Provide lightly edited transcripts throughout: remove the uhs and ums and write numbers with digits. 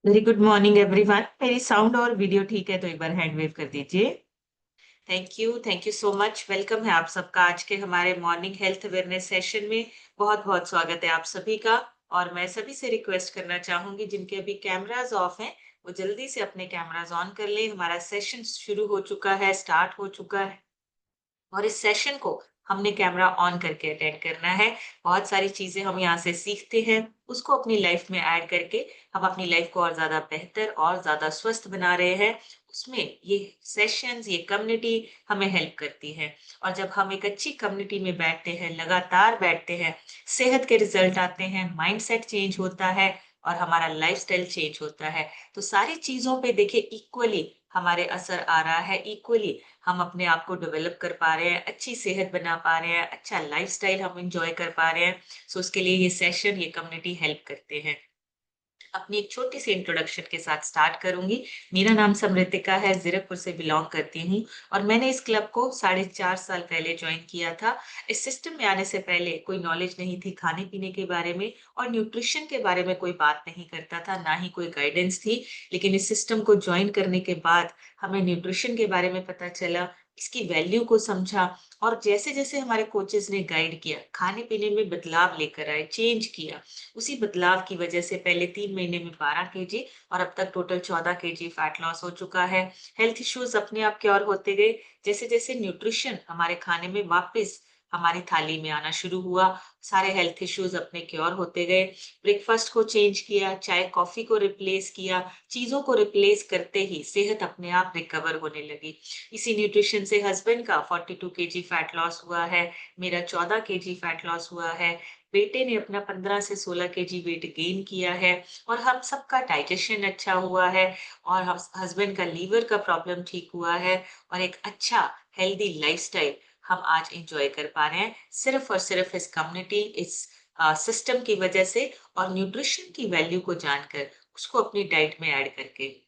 Very good morning everyone. मेरी sound और video ठीक है तो एक बार हैंड वेव कर दीजिए। Thank you so much. Welcome है आप सबका आज के हमारे मॉर्निंग हेल्थ अवेयरनेस सेशन में। बहुत बहुत स्वागत है आप सभी का। और मैं सभी से रिक्वेस्ट करना चाहूंगी जिनके अभी कैमराज ऑफ हैं वो जल्दी से अपने कैमराज ऑन कर लें। हमारा सेशन शुरू हो चुका है, स्टार्ट हो चुका है और इस सेशन को हमने कैमरा ऑन करके अटेंड करना है। बहुत सारी चीजें हम यहाँ से सीखते हैं, उसको अपनी लाइफ में ऐड करके हम अपनी लाइफ को और ज्यादा बेहतर और ज्यादा स्वस्थ बना रहे हैं। उसमें ये सेशंस, ये कम्युनिटी हमें हेल्प करती है। और जब हम एक अच्छी कम्युनिटी में बैठते हैं, लगातार बैठते हैं, सेहत के रिजल्ट आते हैं, माइंडसेट चेंज होता है और हमारा लाइफस्टाइल चेंज होता है। तो सारी चीजों पे देखिए इक्वली हमारे असर आ रहा है, इक्वली हम अपने आप को डेवलप कर पा रहे हैं, अच्छी सेहत बना पा रहे हैं, अच्छा लाइफस्टाइल हम एंजॉय कर पा रहे हैं। सो उसके लिए ये सेशन, ये कम्युनिटी हेल्प करते हैं। अपनी एक छोटी सी इंट्रोडक्शन के साथ स्टार्ट करूंगी। मेरा नाम समृतिका है, जीरकपुर से बिलोंग करती हूँ और मैंने इस क्लब को 4.5 साल पहले ज्वाइन किया था। इस सिस्टम में आने से पहले कोई नॉलेज नहीं थी खाने पीने के बारे में और न्यूट्रिशन के बारे में कोई बात नहीं करता था, ना ही कोई गाइडेंस थी। लेकिन इस सिस्टम को ज्वाइन करने के बाद हमें न्यूट्रिशन के बारे में पता चला, इसकी वैल्यू को समझा और जैसे जैसे हमारे कोचेस ने गाइड किया, खाने पीने में बदलाव लेकर आए, चेंज किया। उसी बदलाव की वजह से पहले 3 महीने में 12 kg और अब तक टोटल 14 kg फैट लॉस हो चुका है। हेल्थ इश्यूज अपने आप क्योर होते गए जैसे जैसे न्यूट्रिशन हमारे खाने में वापस हमारी थाली में आना शुरू हुआ, सारे हेल्थ इश्यूज अपने क्योर होते गए। ब्रेकफास्ट को चेंज किया, चाय कॉफी को रिप्लेस किया, चीजों को रिप्लेस करते ही सेहत अपने आप रिकवर होने लगी। इसी न्यूट्रिशन से हस्बैंड का 42 kg फैट लॉस हुआ है, मेरा 14 kg फैट लॉस हुआ है, बेटे ने अपना 15 से 16 kg वेट गेन किया है और हम सबका डाइजेशन अच्छा हुआ है और हस्बैंड का लीवर का प्रॉब्लम ठीक हुआ है और एक अच्छा हेल्दी लाइफस्टाइल हम आज एंजॉय कर पा रहे हैं, सिर्फ और सिर्फ इस कम्युनिटी, इस सिस्टम की वजह से और न्यूट्रिशन की वैल्यू को जानकर, उसको अपनी डाइट में ऐड करके।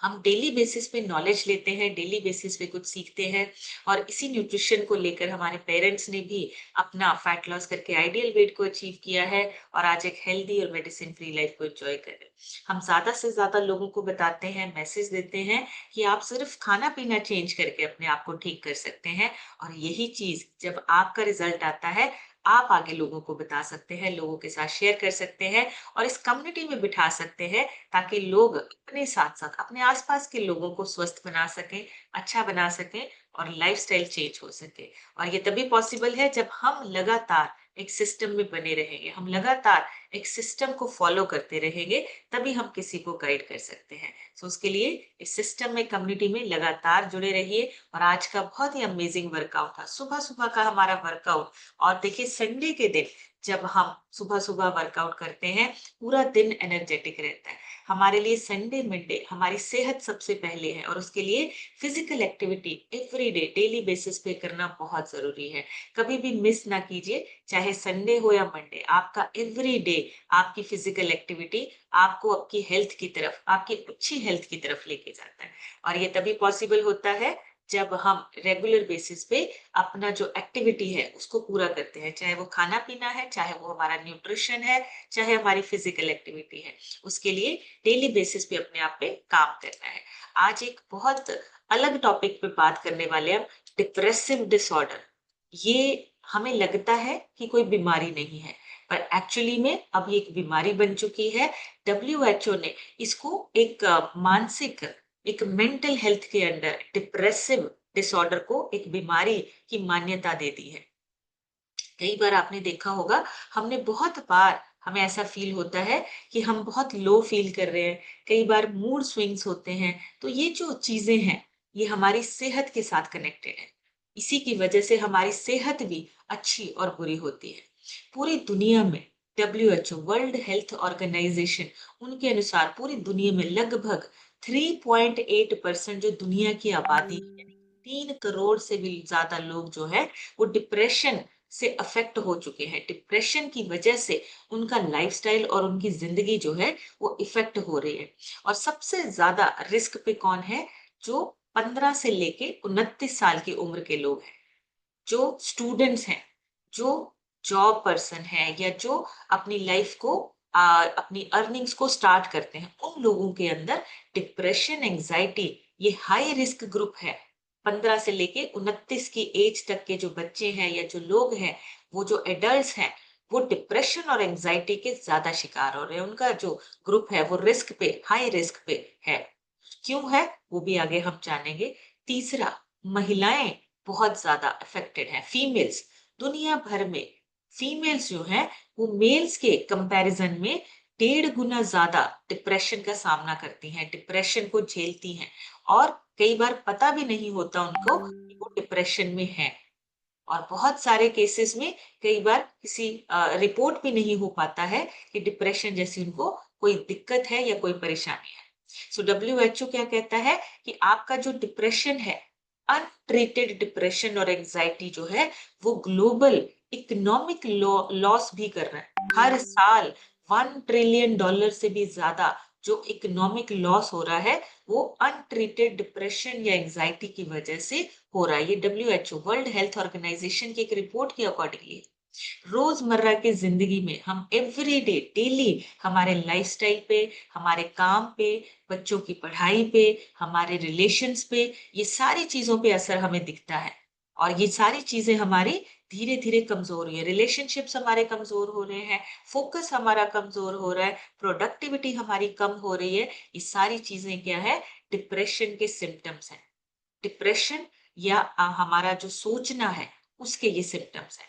हम डेली बेसिस पे नॉलेज लेते हैं, डेली बेसिस पे कुछ सीखते हैं और इसी न्यूट्रिशन को लेकर हमारे पेरेंट्स ने भी अपना फैट लॉस करके आइडियल वेट को अचीव किया है और आज एक हेल्दी और मेडिसिन फ्री लाइफ को एंजॉय कर रहे हैं। हम ज्यादा से ज्यादा लोगों को बताते हैं, मैसेज देते हैं कि आप सिर्फ खाना पीना चेंज करके अपने आप को ठीक कर सकते हैं और यही चीज जब आपका रिजल्ट आता है, आप आगे लोगों को बता सकते हैं, लोगों के साथ शेयर कर सकते हैं और इस कम्युनिटी में बिठा सकते हैं ताकि लोग अपने साथ-साथ अपने आसपास के लोगों को स्वस्थ बना सकें, अच्छा बना सकें और लाइफस्टाइल चेंज हो सके। और ये तभी पॉसिबल है जब हम लगातार एक सिस्टम में बने रहेंगे, हम लगातार एक सिस्टम को फॉलो करते रहेंगे, तभी हम किसी को गाइड कर सकते हैं। सो उसके लिए इस सिस्टम में, कम्युनिटी में लगातार जुड़े रहिए। और आज का बहुत ही अमेजिंग वर्कआउट था, सुबह-सुबह का हमारा वर्कआउट। और देखिए संडे के दिन जब हम सुबह-सुबह वर्कआउट करते हैं, पूरा दिन एनर्जेटिक रहता है। हमारे लिए संडे मंडे हमारी सेहत सबसे पहले है और उसके लिए physical activity every day daily basis पे करना बहुत जरूरी है। कभी भी मिस ना कीजिए, चाहे संडे हो या मंडे, आपका एवरी डे आपकी फिजिकल एक्टिविटी आपको आपकी हेल्थ की तरफ, आपकी अच्छी हेल्थ की तरफ लेके जाता है। और ये तभी पॉसिबल होता है जब हम रेगुलर बेसिस पे अपना जो एक्टिविटी है उसको पूरा करते हैं, चाहे वो खाना पीना है, चाहे वो हमारा न्यूट्रिशन है, चाहे हमारी फिजिकल एक्टिविटी है। उसके लिए डेली बेसिस पे अपने आप पे काम करना है। आज एक बहुत अलग टॉपिक पे बात करने वाले हैं, डिप्रेसिव डिसऑर्डर। ये हमें लगता है कि कोई बीमारी नहीं है, पर एक्चुअली में अब ये एक बीमारी बन चुकी है। डब्ल्यूएचओ ने इसको एक मानसिक, एक मेंटल हेल्थ के अंडर डिप्रेसिव डिसऑर्डर को एक बीमारी की मान्यता दे दी है। कई बार आपने देखा होगा, हमने बहुत बार हमें ऐसा फील होता है कि हम बहुत लो फील कर रहे हैं, कई बार मूड स्विंग्स होते हैं। तो ये जो चीजें हैं, ये हमारी सेहत के साथ कनेक्टेड है। इसी की वजह से हमारी सेहत भी अच्छी और बुरी होती है। पूरी दुनिया में डब्ल्यूएचओ, वर्ल्ड हेल्थ ऑर्गेनाइजेशन, उनके अनुसार पूरी दुनिया में लगभग 3.8% जो दुनिया की आबादी है, 3 करोड़ से भी ज्यादा लोग जो है वो डिप्रेशन से अफेक्ट हो चुके हैं। डिप्रेशन की वजह से उनका लाइफस्टाइल और उनकी जिंदगी जो है वो इफेक्ट हो रही है। और सबसे ज्यादा रिस्क पे कौन है? जो 15 से लेके 29 साल की उम्र के लोग हैं, जो स्टूडेंट्स हैं, जो जॉब पर्सन है या जो अपनी लाइफ को अपनी अर्निंग्स को स्टार्ट करते हैं, उन लोगों के अंदर डिप्रेशन, एंजाइटी, ये हाई रिस्क ग्रुप है। 15 से लेके 29 की एज तक के जो बच्चे हैं या जो लोग हैं, वो जो एडल्ट्स हैं, वो डिप्रेशन और एंजाइटी के ज्यादा शिकार हो रहे हैं। उनका जो ग्रुप है वो रिस्क पे, हाई रिस्क पे है। क्यों है वो भी आगे हम जानेंगे। तीसरा, महिलाएं बहुत ज्यादा अफेक्टेड हैं, फीमेल्स। दुनिया भर में फीमेल्स जो हैं वो मेल्स के कंपैरिजन में 1.5 गुना ज्यादा डिप्रेशन का सामना करती हैं, डिप्रेशन को झेलती हैं। और कई बार पता भी नहीं होता उनको कि वो डिप्रेशन में है। और बहुत सारे केसेस में कई बार किसी रिपोर्ट भी नहीं हो पाता है कि डिप्रेशन जैसी उनको कोई दिक्कत है या कोई परेशानी है। सो डब्ल्यूएचओ क्या कहता है कि आपका जो डिप्रेशन है, अनट्रीटेड डिप्रेशन और एंजाइटी जो है, वो ग्लोबल इकोनॉमिक लॉस भी कर रहा है। हर साल $1 ट्रिलियन से भी ज्यादा जो इकोनॉमिक लॉस हो रहा है, वो अनट्रीटेड डिप्रेशन या एंजाइटी की वजह से हो रहा है। ये डब्ल्यूएचओ, वर्ल्ड हेल्थ ऑर्गेनाइजेशन की एक रिपोर्ट के अकॉर्डिंगली। रोजमर्रा की जिंदगी में हम एवरी डे, डेली हमारे लाइफस्टाइल पे, हमारे काम पे, बच्चों की पढ़ाई पे, हमारे रिलेशंस पे, ये सारी चीजों पे असर हमें दिखता है। और ये सारी चीजें हमारी धीरे धीरे कमजोर हुई है। रिलेशनशिप्स हमारे कमजोर हो रहे हैं, फोकस हमारा कमजोर हो रहा है, प्रोडक्टिविटी हमारी कम हो रही है। ये सारी चीजें क्या है? डिप्रेशन के सिम्टम्स हैं। डिप्रेशन या हमारा जो सोचना है, उसके ये सिम्टम्स हैं।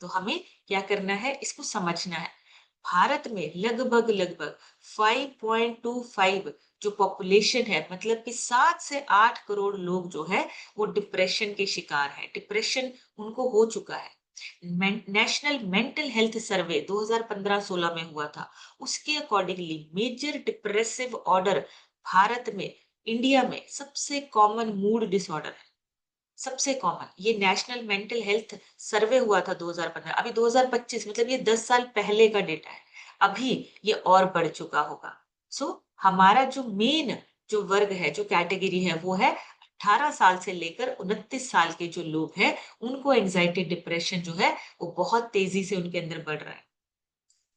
तो हमें क्या करना है? इसको समझना है। भारत में लगभग लगभग 5.25 जो पॉपुलेशन है, मतलब कि 7 से 8 करोड़ लोग जो है वो डिप्रेशन के शिकार है, डिप्रेशन उनको हो चुका है। नेशनल मेंटल हेल्थ सर्वे 2015-16 में हुआ था। उसके accordingly major depressive order Bharat में, इंडिया में सबसे कॉमन मूड डिसऑर्डर है। सबसे कॉमन, ये नेशनल मेंटल हेल्थ सर्वे हुआ था 2015, अभी 2025, मतलब ये 10 साल पहले का डेटा है। अभी ये और बढ़ चुका होगा। सो हमारा जो मेन जो वर्ग है, जो कैटेगरी है, वो है 18 साल से लेकर 29 साल के जो लोग हैं, उनको एंजाइटी, डिप्रेशन जो है वो बहुत तेजी से उनके अंदर बढ़ रहा है।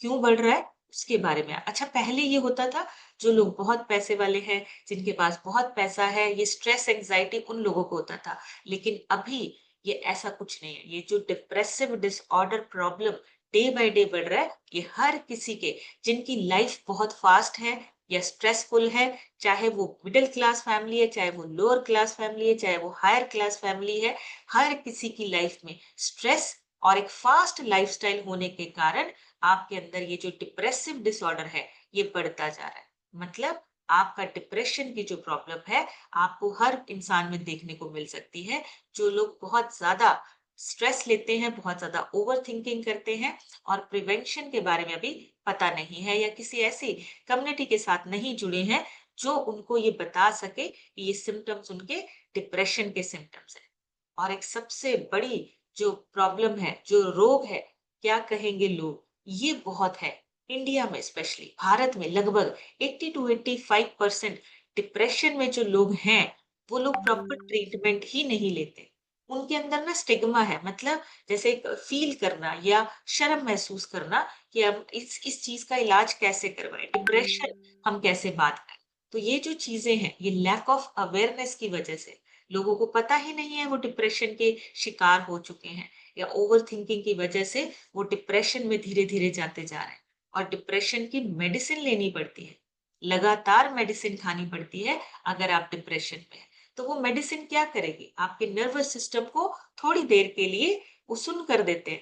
क्यों बढ़ रहा है? उसके बारे में। अच्छा, पहले ये होता था, जो लोग बहुत पैसे वाले हैं, जिनके पास बहुत पैसा है, ये स्ट्रेस, एंजाइटी उन लोगों को होता था। लेकिन अभी ये ऐसा कुछ नहीं है। ये जो depressive disorder problem day by day बढ़ रहा है, ये हर किसी के, जिनकी लाइफ बहुत फास्ट है या स्ट्रेसफुल है, चाहे वो मिडिल क्लास फैमिली है, चाहे वो लोअर क्लास फैमिली है, चाहे वो हायर क्लास फैमिली है, हर किसी की लाइफ में स्ट्रेस और एक फास्ट लाइफस्टाइल होने के कारण आपके अंदर ये जो डिप्रेसिव डिसऑर्डर है, ये बढ़ता जा रहा है। मतलब आपका डिप्रेशन की जो प्रॉब्लम है, आपको हर इंसान में देखने को मिल सकती है। जो लोग बहुत ज्यादा स्ट्रेस लेते हैं, बहुत ज्यादा ओवर थिंकिंग करते हैं और प्रिवेंशन के बारे में अभी पता नहीं है, या किसी ऐसी कम्युनिटी के साथ नहीं जुड़े हैं जो उनको ये बता सके कि ये सिम्टम्स उनके डिप्रेशन के सिम्टम्स हैं। और एक सबसे बड़ी जो प्रॉब्लम है, जो रोग है, क्या कहेंगे लोग, ये बहुत है। इंडिया में, स्पेशली भारत में, लगभग 80 टू 85% डिप्रेशन में जो लोग हैं, वो लोग प्रॉपर ट्रीटमेंट ही नहीं लेते। उनके अंदर ना स्टिग्मा है, मतलब जैसे फील करना या शर्म महसूस करना कि अब इस चीज का इलाज कैसे करवाएं, डिप्रेशन हम कैसे बात करें। तो ये जो चीजें हैं, ये लैक ऑफ अवेयरनेस की वजह से, लोगों को पता ही नहीं है वो डिप्रेशन के शिकार हो चुके हैं, या ओवर थिंकिंग की वजह से वो डिप्रेशन में धीरे धीरे जाते जा रहे हैं। और डिप्रेशन की मेडिसिन लेनी पड़ती है, लगातार मेडिसिन खानी पड़ती है अगर आप डिप्रेशन में हैं। तो वो मेडिसिन क्या करेगी? आपके नर्वस सिस्टम को थोड़ी देर के लिए वो सुन कर देते हैं,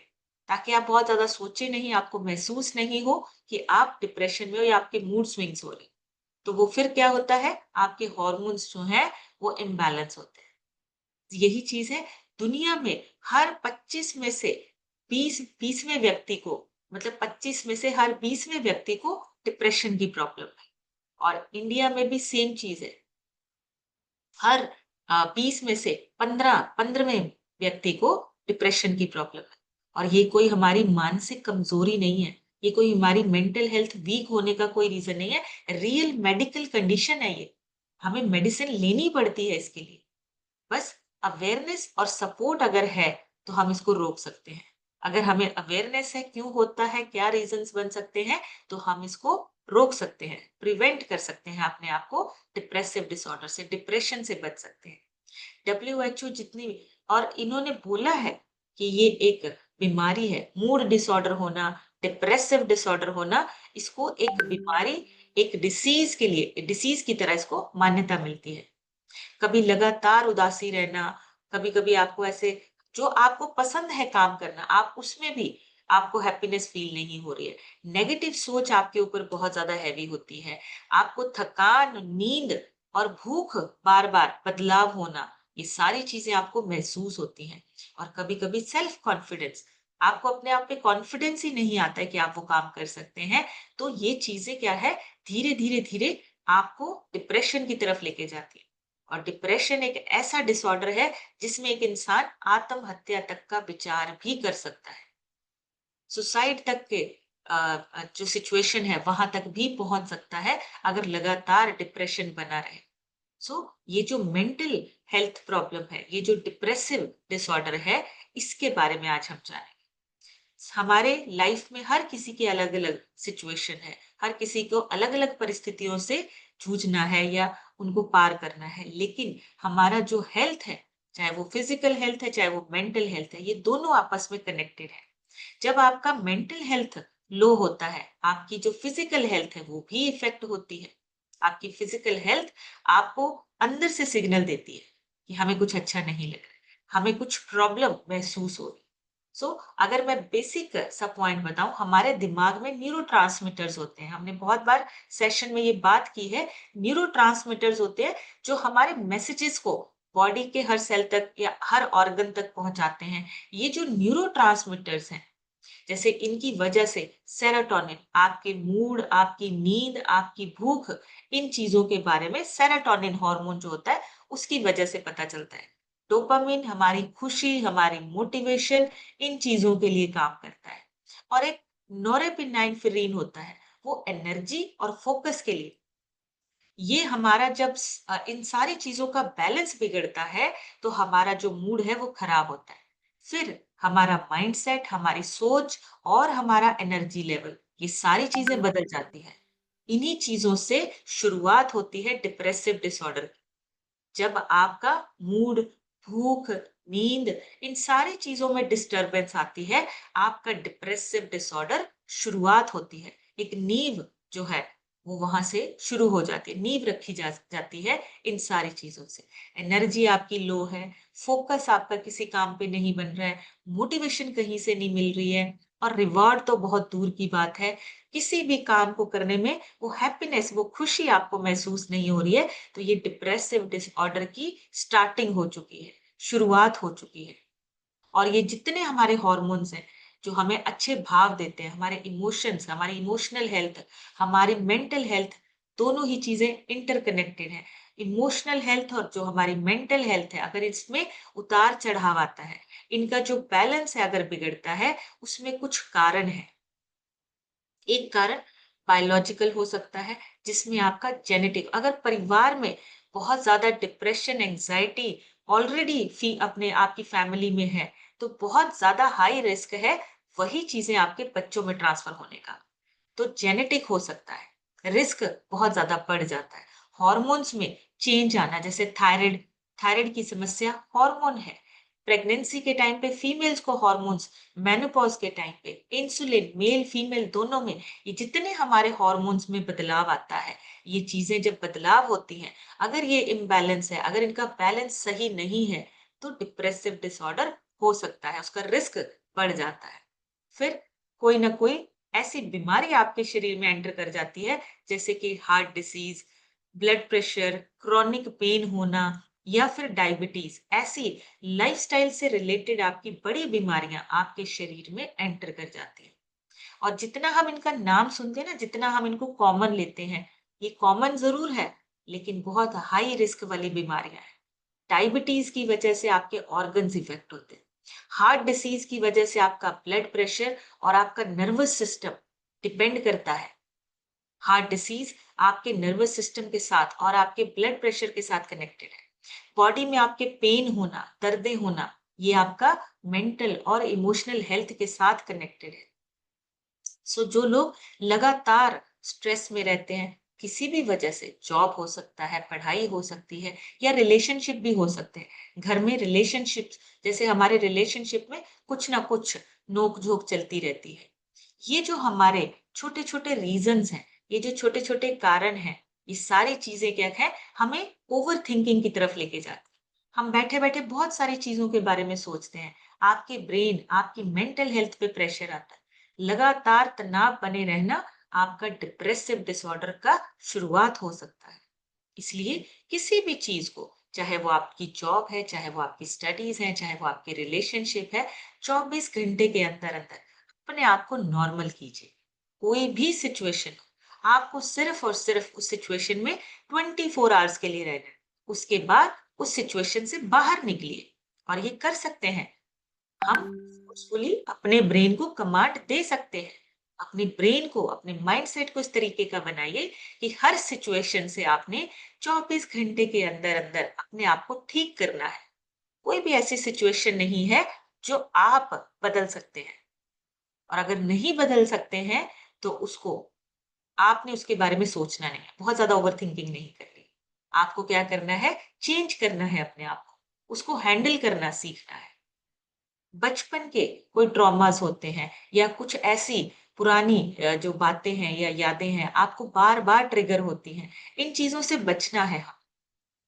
ताकि आप बहुत ज्यादा सोचे नहीं, आपको महसूस नहीं हो कि आप डिप्रेशन में हो या आपके मूड स्विंग्स हो रहे। तो वो फिर क्या होता है, आपके हॉर्मोन्स जो हैं वो इम्बैलेंस होते हैं। यही चीज है, दुनिया में हर 25 में से 20वें व्यक्ति को, मतलब 25 में से हर 20वें व्यक्ति को डिप्रेशन की प्रॉब्लम है। और इंडिया में भी सेम चीज है, हर 20 में से 15वें व्यक्ति को डिप्रेशन की प्रॉब्लम है। और ये कोई हमारी मानसिक कमजोरी नहीं है, ये कोई हमारी मेंटल हेल्थ वीक होने का कोई रीजन नहीं है, रियल मेडिकल कंडीशन है ये। हमें मेडिसिन लेनी पड़ती है इसके लिए। बस अवेयरनेस और सपोर्ट अगर है, तो हम इसको रोक सकते हैं। अगर हमें अवेयरनेस है क्यों होता है, क्या रीजंस बन सकते हैं, तो हम इसको रोक सकते हैं, प्रिवेंट कर सकते हैं अपने आप को डिप्रेसिव डिसऑर्डर से, डिप्रेशन से बच सकते हैं। डब्ल्यूएचओ जितनी और इन्होंने बोला है कि ये एक बीमारी है, मूड डिसऑर्डर होना, डिप्रेसिव डिसऑर्डर होना, इसको एक बीमारी, एक डिसीज के लिए, डिसीज की तरह इसको मान्यता मिलती है। कभी लगातार उदासी रहना, कभी-कभी आपको ऐसे जो आपको पसंद है काम करना, आप उसमें भी आपको हैप्पीनेस फील नहीं हो रही है। नेगेटिव सोच आपके ऊपर बहुत ज़्यादा हैवी होती है। आपको थकान, नींद और भूख बार-बार बदलाव होना, ये सारी चीज़ें आपको महसूस होती हैं। और कभी-कभी सेल्फ कॉन्फिडेंस, आपको अपने आप पे कॉन्फिडेंस ही नहीं आता है कि आप वो काम कर सकते हैं। तो ये चीज़ें क्या है, धीरे-धीरे आपको डिप्रेशन की तरफ लेके जाती है। और डिप्रेशन एक ऐसा डिसऑर्डर है जिसमें एक इंसान आत्महत्या तक का विचार भी कर सकता है। सुसाइड तक के जो सिचुएशन है वहां तक भी पहुंच सकता है अगर लगातार डिप्रेशन बना रहे। सो ये जो मेंटल हेल्थ प्रॉब्लम है, ये जो डिप्रेसिव डिसऑर्डर है, इसके बारे में आज हम जानेंगे। हमारे लाइफ में हर किसी की अलग-अलग सिचुएशन है, हर किसी को अलग-अलग परिस्थितियों से जूझना है या उनको पार करना है। लेकिन हमारा जो हेल्थ है, चाहे वो फिजिकल हेल्थ है, चाहे वो मेंटल हेल्थ है, ये दोनों आपस में कनेक्टेड है। जब आपका मेंटल हेल्थ लो होता है, आपकी जो फिजिकल हेल्थ है वो भी इफेक्ट होती है। आपकी फिजिकल हेल्थ आपको अंदर से सिग्नल देती है कि हमें कुछ अच्छा नहीं लग रहा है, हमें कुछ प्रॉब्लम महसूस हो रही है। सो अगर मैं बेसिक सा पॉइंट बताऊं, हमारे दिमाग में न्यूरोट्रांसमीटर्स होते हैं। हमने बहुत बार सेशन में ये बात की है। न्यूरोट्रांसमीटर्स होते हैं जो हमारे मैसेजेस को बॉडी के हर सेल तक या हर ऑर्गन तक पहुंचाते हैं। ये जो न्यूरोट्रांसमीटर्स हैं, जैसे इनकी वजह से सेरोटोनिन, आपके मूड, आपकी नींद, आपकी भूख, इन चीजों के बारे में सेरोटोनिन हार्मोन जो होता है उसकी वजह से पता चलता है। डोपामिन हमारी खुशी, हमारी मोटिवेशन, इन चीजों के लिए काम करता है। और एक नोरेपिनेफ्रिन होता है, वो एनर्जी और फोकस के लिए। ये हमारा जब इन सारी चीजों का बैलेंस बिगड़ता है तो हमारा जो मूड है वो खराब होता है। फिर हमारा माइंडसेट, हमारी सोच और हमारा एनर्जी लेवल, ये सारी चीजें बदल जाती है। इन्हीं चीजों से शुरुआत होती है डिप्रेसिव डिसऑर्डर की। जब आपका मूड, भूख, नींद, इन सारी चीजों में डिस्टरबेंस आती है, आपका डिप्रेसिव डिसऑर्डर शुरुआत होती है। एक नींव जो है वो वहां से शुरू हो जाती है, नींव रखी जाती है इन सारी चीजों से। एनर्जी आपकी लो है, फोकस आपका किसी काम पे नहीं बन रहा है, मोटिवेशन कहीं से नहीं मिल रही है, और रिवॉर्ड तो बहुत दूर की बात है। किसी भी काम को करने में वो हैप्पीनेस, वो खुशी आपको महसूस नहीं हो रही है। तो ये डिप्रेसिव डिसऑर्डर की स्टार्टिंग हो चुकी है, शुरुआत हो चुकी है। और ये जितने हमारे हॉर्मोन्स हैं जो हमें अच्छे भाव देते हैं, हमारे इमोशंस, हमारी इमोशनल हेल्थ, हमारी मेंटल हेल्थ, दोनों ही चीजें इंटरकनेक्टेड हैं। इमोशनल हेल्थ और जो हमारी मेंटल हेल्थ है, अगर इसमें उतार चढ़ाव आता है, इनका जो बैलेंस है अगर बिगड़ता है, उसमें कुछ कारण है। एक कारण बायोलॉजिकल हो सकता है, जिसमें आपका जेनेटिक, अगर परिवार में बहुत ज्यादा डिप्रेशन, एंजाइटी ऑलरेडी अपने आपकी फैमिली में है, तो बहुत ज्यादा हाई रिस्क है वही चीजें आपके बच्चों में ट्रांसफर होने का। तो जेनेटिक हो सकता है, रिस्क बहुत ज्यादा बढ़ जाता है। हॉर्मोन्स में चेंज आना, जैसे थायराइड, थायराइड की समस्या हार्मोन है। प्रेगनेंसी के टाइम पे फीमेल्स को हॉर्मोन्स, मेनोपॉज के टाइम पे इंसुलिन, मेल फीमेल दोनों में, ये जितने हमारे हॉर्मोन्स में बदलाव आता है, ये चीजें जब बदलाव होती हैं, अगर ये इम्बैलेंस है, अगर इनका बैलेंस सही नहीं है, तो डिप्रेसिव डिसऑर्डर हो सकता है, उसका रिस्क बढ़ जाता है। फिर कोई ना कोई ऐसी बीमारी आपके शरीर में एंटर कर जाती है, जैसे कि heart disease, blood pressure, chronic pain होना, या फिर डायबिटीज। ऐसी लाइफस्टाइल से रिलेटेड आपकी बड़ी बीमारियां आपके शरीर में एंटर कर जाती हैं। और जितना हम इनका नाम सुनते हैं ना, जितना हम इनको कॉमन लेते हैं, ये कॉमन जरूर है, लेकिन बहुत हाई रिस्क वाली बीमारियां हैं। डायबिटीज की वजह से आपके ऑर्गन्स इफेक्ट होते हैं। हार्ट डिसीज की वजह से आपका ब्लड प्रेशर और आपका नर्वस सिस्टम डिपेंड करता है। हार्ट डिसीज आपके नर्वस सिस्टम के साथ और आपके ब्लड प्रेशर के साथ कनेक्टेड है। बॉडी में आपके पेन होना, दर्दें होना, ये आपका मेंटल और इमोशनल हेल्थ के साथ कनेक्टेड है। सो जो लोग लगातार स्ट्रेस में रहते हैं, किसी भी वजह से, जॉब हो सकता है, पढ़ाई हो सकती है, या रिलेशनशिप भी हो सकते हैं। घर में रिलेशनशिप, जैसे हमारे रिलेशनशिप में कुछ ना कुछ नोक झोंक चलती रहती है। ये जो हमारे छोटे छोटे रीजंस हैं, ये जो छोटे छोटे कारण हैं, ये सारी चीजें क्या है, हमें ओवर थिंकिंग की तरफ लेके जाती है। हम बैठे बैठे बहुत सारी चीजों के बारे में सोचते हैं। आपके ब्रेन, आपकी मेंटल हेल्थ पे प्रेशर आता है। लगातार तनाव बने रहना आपका डिप्रेसिव डिसऑर्डर का शुरुआत हो सकता है। इसलिए किसी भी चीज को, चाहे वो आपकी जॉब है, चाहे वो आपकी स्टडीज है, चाहे वो आपकी रिलेशनशिप है, 24 घंटे के अंदर अंदर अपने आप को नॉर्मल कीजिए। कोई भी सिचुएशन हो, आपको सिर्फ और सिर्फ उस सिचुएशन में 24 आवर्स के लिए रहना है। उसके बाद उस सिचुएशन से बाहर निकलिए। और ये कर सकते हैं हम। फोर्सफुली अपने ब्रेन को कमांड दे सकते हैं। अपने ब्रेन को, अपने माइंडसेट को इस तरीके का बनाइए कि हर सिचुएशन से आपने 24 घंटे के अंदर अंदर अपने आप को ठीक करना है। कोई भी ऐसी सिचुएशन नहीं है जो आप बदल सकते हैं। और अगर नहीं बदल सकते हैं तो उसको, आपने उसके बारे में सोचना नहीं है, बहुत ज्यादा ओवर थिंकिंग नहीं करनी। आपको क्या करना है, चेंज करना है अपने आप को, उसको हैंडल करना सीखना है। बचपन के कोई ट्रॉमास होते हैं, या कुछ ऐसी पुरानी जो बातें हैं या यादें हैं, आपको बार बार ट्रिगर होती हैं। इन चीजों से बचना है।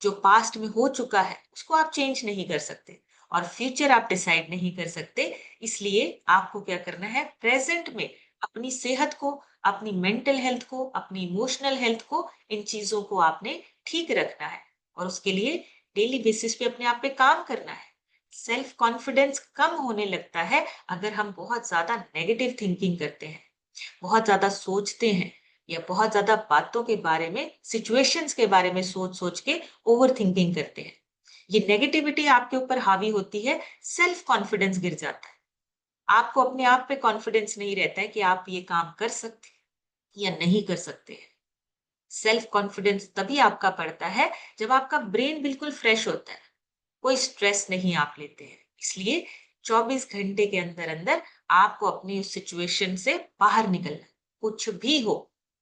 जो पास्ट में हो चुका है उसको आप चेंज नहीं कर सकते, और फ्यूचर आप डिसाइड नहीं कर सकते। इसलिए आपको क्या करना है, प्रेजेंट में अपनी सेहत को, अपनी मेंटल हेल्थ को, अपनी इमोशनल हेल्थ को, इन चीजों को आपने ठीक रखना है। और उसके लिए डेली बेसिस पे अपने आप पे काम करना है। सेल्फ कॉन्फिडेंस कम होने लगता है अगर हम बहुत ज्यादा नेगेटिव थिंकिंग करते हैं, बहुत ज्यादा सोचते हैं, या बहुत ज्यादा बातों के बारे में, सिचुएशंस के बारे में सोच सोच के ओवर थिंकिंग करते हैं। ये नेगेटिविटी आपके ऊपर हावी होती है, सेल्फ कॉन्फिडेंस गिर जाता है। आपको अपने आप पे कॉन्फिडेंस नहीं रहता है कि आप ये काम कर सकते हैं या नहीं कर सकते हैं। सेल्फ कॉन्फिडेंस तभी आपका बढ़ता है जब आपका ब्रेन बिल्कुल फ्रेश होता है, कोई स्ट्रेस नहीं आप लेते हैं। इसलिए 24 घंटे के अंदर अंदर आपको अपनी उस सिचुएशन से बाहर निकलना है। कुछ भी हो,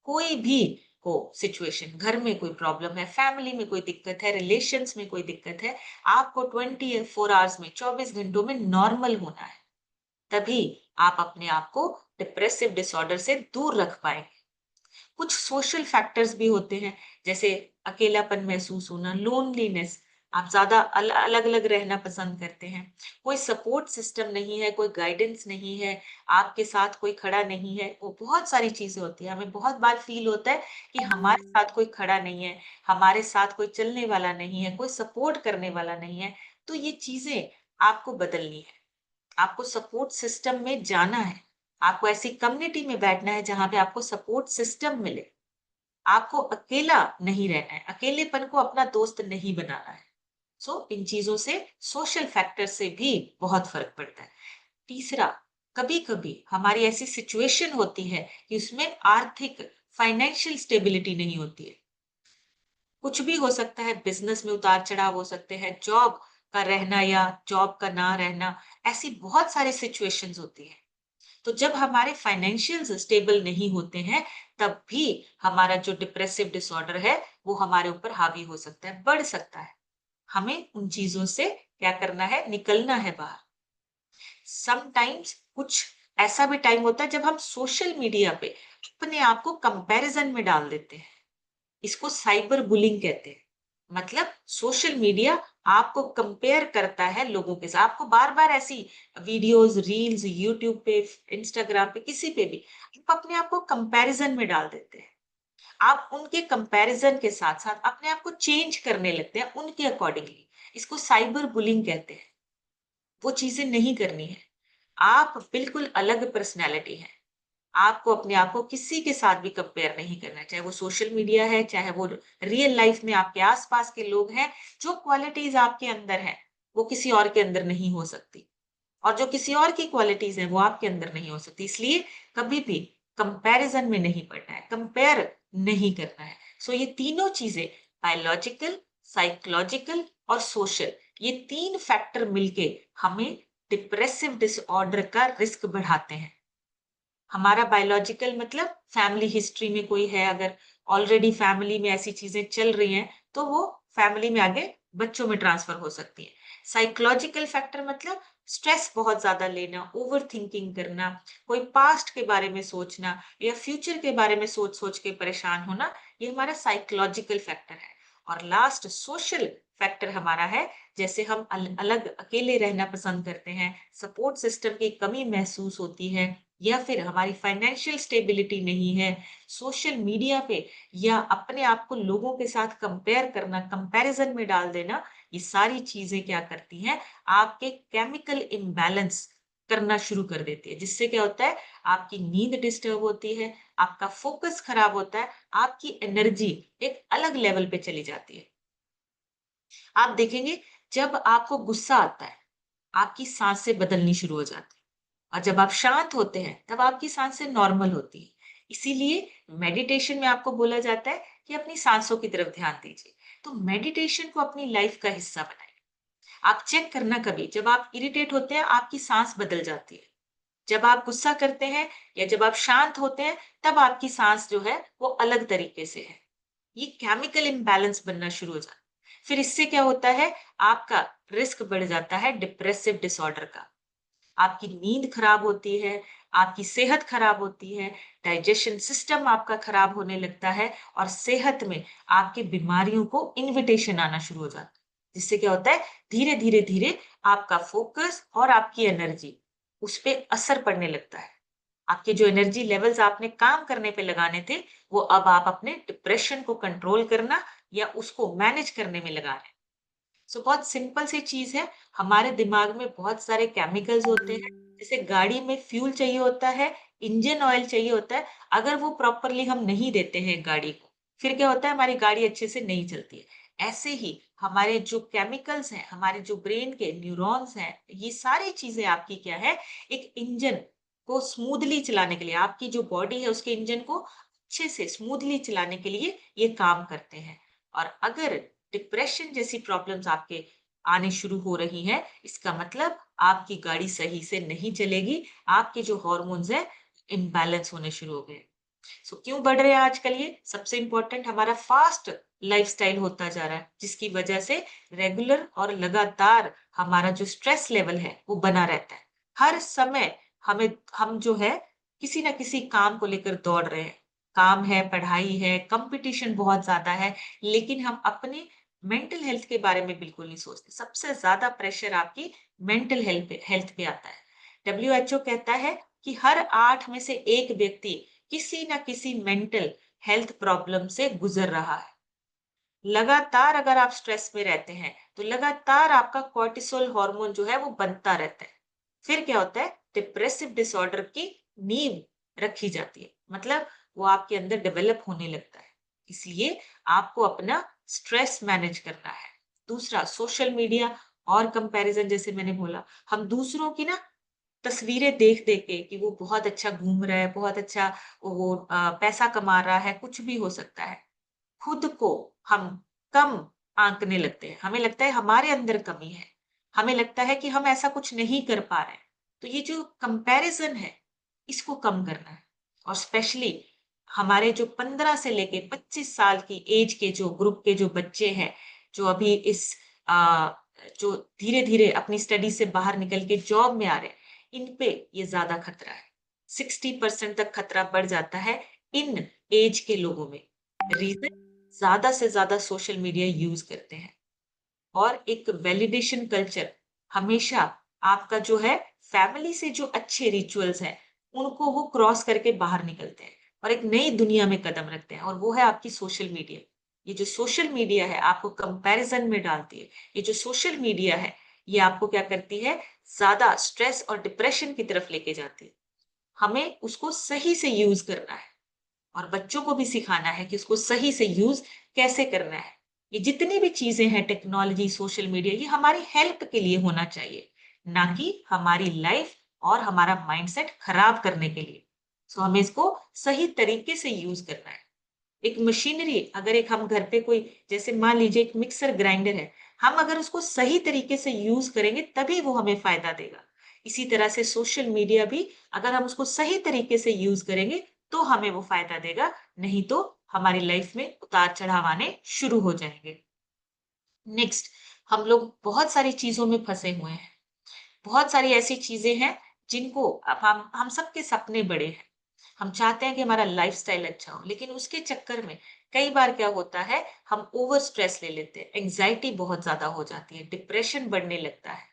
कोई भी हो सिचुएशन, घर में कोई प्रॉब्लम है, फैमिली में कोई दिक्कत है, रिलेशंस में कोई दिक्कत है, आपको 24 आवर्स में, 24 घंटों में नॉर्मल होना है। तभी आप अपने आप को डिप्रेसिव डिसऑर्डर से दूर रख पाएंगे। कुछ सोशल फैक्टर्स भी होते हैं, जैसे अकेलापन महसूस होना, लोनलीनेस। आप ज्यादा अलग अलग रहना पसंद करते हैं, कोई सपोर्ट सिस्टम नहीं है, कोई गाइडेंस नहीं है, आपके साथ कोई खड़ा नहीं है। वो बहुत सारी चीजें होती है। हमें बहुत बार फील होता है कि हमारे साथ कोई खड़ा नहीं है, हमारे साथ कोई चलने वाला नहीं है, कोई सपोर्ट करने वाला नहीं है। तो ये चीजें आपको बदलनी है। आपको सपोर्ट सिस्टम में जाना है। आपको ऐसी कम्युनिटी में बैठना है जहां पे आपको सपोर्ट सिस्टम मिले। आपको अकेला नहीं रहना है, अकेलेपन को अपना दोस्त नहीं बनाना है। इन चीजों से, सोशल फैक्टर से भी बहुत फर्क पड़ता है। तीसरा, कभी कभी हमारी ऐसी सिचुएशन होती है कि उसमें आर्थिक, फाइनेंशियल स्टेबिलिटी नहीं होती है। कुछ भी हो सकता है, बिजनेस में उतार चढ़ाव हो सकते हैं, जॉब का रहना या जॉब का ना रहना, ऐसी बहुत सारी सिचुएशंस होती है। तो जब हमारे फाइनेंशियल स्टेबल नहीं होते हैं, तब भी हमारा जो डिप्रेसिव डिसऑर्डर है वो हमारे ऊपर हावी हो सकता है, बढ़ सकता है। हमें उन चीजों से क्या करना है, निकलना है बाहर। समटाइम्स कुछ ऐसा भी टाइम होता है जब हम सोशल मीडिया पे अपने आप को कंपैरिजन में डाल देते हैं। इसको साइबर बुलिंग कहते हैं। मतलब सोशल मीडिया आपको कंपेयर करता है लोगों के साथ। आपको बार बार ऐसी वीडियोस, रील्स, यूट्यूब पे, इंस्टाग्राम पे, किसी पे भी आप अपने आप को कंपैरिजन में डाल देते हैं। आप उनके कंपैरिजन के साथ साथ अपने आप को चेंज करने लगते हैं उनके अकॉर्डिंगली। इसको साइबर बुलिंग कहते हैं। वो चीजें नहीं करनी है। आप बिल्कुल अलग पर्सनैलिटी है। आपको अपने आप को किसी के साथ भी कंपेयर नहीं करना, चाहे वो सोशल मीडिया है, चाहे वो रियल लाइफ में आपके आसपास के लोग हैं। जो क्वालिटीज आपके अंदर हैं, वो किसी और के अंदर नहीं हो सकती, और जो किसी और की क्वालिटीज हैं वो आपके अंदर नहीं हो सकती। इसलिए कभी भी कंपैरिजन में नहीं पड़ना है, कंपेयर नहीं करना है। ये तीनों चीजें, बायोलॉजिकल, साइकोलॉजिकल और सोशल, ये 3 फैक्टर मिलके हमें डिप्रेसिव डिसऑर्डर का रिस्क बढ़ाते हैं। हमारा बायोलॉजिकल मतलब फैमिली हिस्ट्री में कोई है, अगर ऑलरेडी फैमिली में ऐसी चीजें चल रही हैं, तो वो फैमिली में आगे बच्चों में ट्रांसफर हो सकती है। साइकोलॉजिकल फैक्टर मतलब स्ट्रेस बहुत ज्यादा लेना, ओवर थिंकिंग करना, कोई पास्ट के बारे में सोचना या फ्यूचर के बारे में सोच सोच के परेशान होना, ये हमारा साइकोलॉजिकल फैक्टर है। और लास्ट सोशल फैक्टर हमारा है, जैसे हम अलग अकेले रहना पसंद करते हैं, सपोर्ट सिस्टम की कमी महसूस होती है, या फिर हमारी फाइनेंशियल स्टेबिलिटी नहीं है, सोशल मीडिया पे या अपने आप को लोगों के साथ कंपेयर करना, कंपैरिजन में डाल देना, ये सारी चीजें क्या करती हैं, आपके केमिकल इम्बैलेंस करना शुरू कर देती है, जिससे क्या होता है, आपकी नींद डिस्टर्ब होती है, आपका फोकस खराब होता है, आपकी एनर्जी एक अलग लेवल पे चली जाती है। आप देखेंगे, जब आपको गुस्सा आता है, आपकी सांसें बदलनी शुरू हो जाती है, और जब आप शांत होते हैं, तब आपकी सांसें नॉर्मल होती है। इसीलिए मेडिटेशन में आपको बोला जाता है कि अपनी सांसों की तरफ ध्यान दीजिए। तो मेडिटेशन को अपनी लाइफ का हिस्सा बनाएं। आप चेक करना कभी, जब आप इरिटेट होते हैं, आपकी सांस बदल जाती है। जब आप गुस्सा करते हैं या जब आप शांत होते हैं, तब आपकी सांस जो है वो अलग तरीके से है। ये केमिकल इम्बैलेंस बनना शुरू हो जाता है। फिर इससे क्या होता है, आपका रिस्क बढ़ जाता है डिप्रेसिव डिसऑर्डर का। आपकी नींद खराब होती है, आपकी सेहत खराब होती है, डाइजेशन सिस्टम आपका खराब होने लगता है, और सेहत में आपकी बीमारियों को इन्विटेशन आना शुरू हो जाता है। जिससे क्या होता है, धीरे धीरे धीरे आपका फोकस और आपकी एनर्जी, उस पे असर पड़ने लगता है। आपके जो एनर्जी लेवल्स आपने काम करने पे लगाने थे, वो अब आप अपने डिप्रेशन को कंट्रोल करना या उसको मैनेज करने में लगा रहे हैं। सो बहुत सिंपल सी चीज है, हमारे दिमाग में बहुत सारे केमिकल्स होते हैं। जैसे गाड़ी में फ्यूल चाहिए होता है, इंजन ऑयल चाहिए होता है, अगर वो प्रॉपरली हम नहीं देते हैं गाड़ी को, फिर क्या होता है, हमारी गाड़ी अच्छे से नहीं चलती है। ऐसे ही हमारे जो केमिकल्स हैं, हमारे जो ब्रेन के न्यूरॉन्स हैं, ये सारी चीजें आपकी क्या है, एक इंजन को स्मूथली चलाने के लिए, आपकी जो बॉडी है उसके इंजन को अच्छे से स्मूथली चलाने के लिए ये काम करते हैं। और अगर डिप्रेशन जैसी प्रॉब्लम्स आपके आने शुरू हो रही हैं, इसका मतलब आपकी गाड़ी सही से नहीं चलेगी, आपके जो हॉर्मोन्स हैं इम्बैलेंस होने शुरू हो गए। सो क्यों बढ़ रहे हैं आजकल ये? सबसे इम्पोर्टेंट हमारा फास्ट लाइफस्टाइल होता जा रहा है, जिसकी वजह से रेगुलर और लगातार हमारा जो स्ट्रेस लेवल है वो बना रहता है। हर समय हमें हम जो है किसी ना किसी काम को लेकर दौड़ रहे हैं। काम है, पढ़ाई है, कंपटीशन बहुत ज्यादा है, लेकिन हम अपने मेंटल हेल्थ के बारे में बिल्कुल नहीं सोचते। सबसे ज्यादा प्रेशर आपकी मेंटल हेल्थ पे आता है। डब्ल्यूएचओ कहता है कि हर 8 में से एक व्यक्ति किसी ना किसी मेंटल हेल्थ प्रॉब्लम से गुजर रहा है। लगातार अगर आप स्ट्रेस में रहते हैं, तो लगातार आपका कॉर्टिसोल हार्मोन जो है वो बनता रहता है। फिर क्या होता है, डिप्रेसिव डिसऑर्डर की नींव रखी जाती है, मतलब वो आपके अंदर डेवलप होने लगता है। इसलिए आपको अपना स्ट्रेस मैनेज करना है। दूसरा, सोशल मीडिया और कंपैरिजन, जैसे मैंने बोला, हम दूसरों की ना तस्वीरें देख देख के कि वो बहुत अच्छा घूम रहा है, बहुत अच्छा वो पैसा कमा रहा है, कुछ भी हो सकता है। खुद को हम कम आंकने लगते हैं। हमें लगता है हमारे अंदर कमी है। हमें लगता है कि हम ऐसा कुछ नहीं कर पा रहे हैं। तो ये जो कंपैरिज़न है, इसको कम करना है। और स्पेशली हमारे जो 15 से लेके 25 साल की एज के जो ग्रुप के जो बच्चे हैं, जो अभी इस अ, जो धीरे-धीरे अपनी स्टडी से बाहर निकल के जॉब में आ रहे हैं, इन पे ये ज़्यादा खतरा है। 60% तक खतरा बढ़ जाता है इन एज के लोगों में। रीज़न, ज़्यादा से ज़्यादा सोशल मीडिया यूज़ करते हैं, और एक वैलिडेशन कल्चर हमेशा आपका जो है, फैमिली से जो अच्छे रिचुअल्स हैं, उनको वो क्रॉस करके बाहर निकलते हैं और एक नई दुनिया में कदम रखते हैं, और वो है आपकी सोशल मीडिया। ये जो सोशल मीडिया है, आपको कंपैरिज़न में डालती है। ये जो सोशल मीडिया है, ये आपको क्या करती है, ज़्यादा स्ट्रेस और डिप्रेशन की तरफ लेके जाती है। हमें उसको सही से यूज़ करना है। और बच्चों को भी सिखाना है कि उसको सही से यूज कैसे करना है। ये जितनी भी चीजें हैं, टेक्नोलॉजी, सोशल मीडिया, ये हमारी हेल्प के लिए होना चाहिए, ना कि हमारी लाइफ और हमारा माइंडसेट खराब करने के लिए। सो हमें इसको सही तरीके से यूज करना है। एक मशीनरी, अगर एक हम घर पे कोई, जैसे मान लीजिए एक मिक्सर ग्राइंडर है, हम अगर उसको सही तरीके से यूज करेंगे तभी वो हमें फायदा देगा। इसी तरह से सोशल मीडिया भी अगर हम उसको सही तरीके से यूज करेंगे तो हमें वो फायदा देगा, नहीं तो हमारी लाइफ में उतार चढ़ाव आने शुरू हो जाएंगे। नेक्स्ट, हम लोग बहुत सारी चीजों में फंसे हुए हैं। बहुत सारी ऐसी चीजें हैं जिनको अब हम सबके सपने बड़े हैं। हम चाहते हैं कि हमारा लाइफस्टाइल अच्छा हो, लेकिन उसके चक्कर में कई बार क्या होता है, हम ओवर स्ट्रेस ले लेते हैं, एंग्जाइटी बहुत ज्यादा हो जाती है, डिप्रेशन बढ़ने लगता है।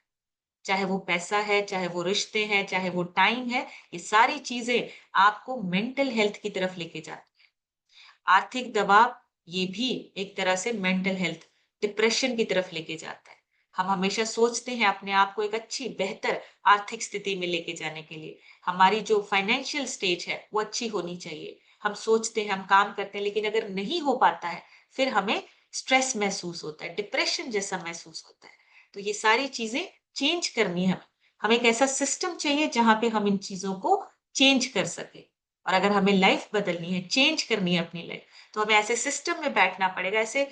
चाहे वो पैसा है, चाहे वो रिश्ते हैं, चाहे वो टाइम है, ये सारी चीजें आपको मेंटल हेल्थ की तरफ लेके जाती है। आर्थिक दबाव, ये भी एक तरह से मेंटल हेल्थ, डिप्रेशन की तरफ लेके जाता है। हम हमेशा सोचते हैं अपने आप को एक अच्छी बेहतर आर्थिक स्थिति में लेके जाने के लिए। हमारी जो फाइनेंशियल स्टेज है वो अच्छी होनी चाहिए। हम सोचते हैं, हम काम करते हैं, लेकिन अगर नहीं हो पाता है, फिर हमें स्ट्रेस महसूस होता है, डिप्रेशन जैसा महसूस होता है। तो ये सारी चीजें चेंज करनी है हमें। हमें एक ऐसा सिस्टम चाहिए जहां पे हम इन चीजों को चेंज कर सके। और अगर हमें लाइफ बदलनी है, चेंज करनी है अपनी लाइफ, तो हमें ऐसे सिस्टम में बैठना पड़ेगा, ऐसे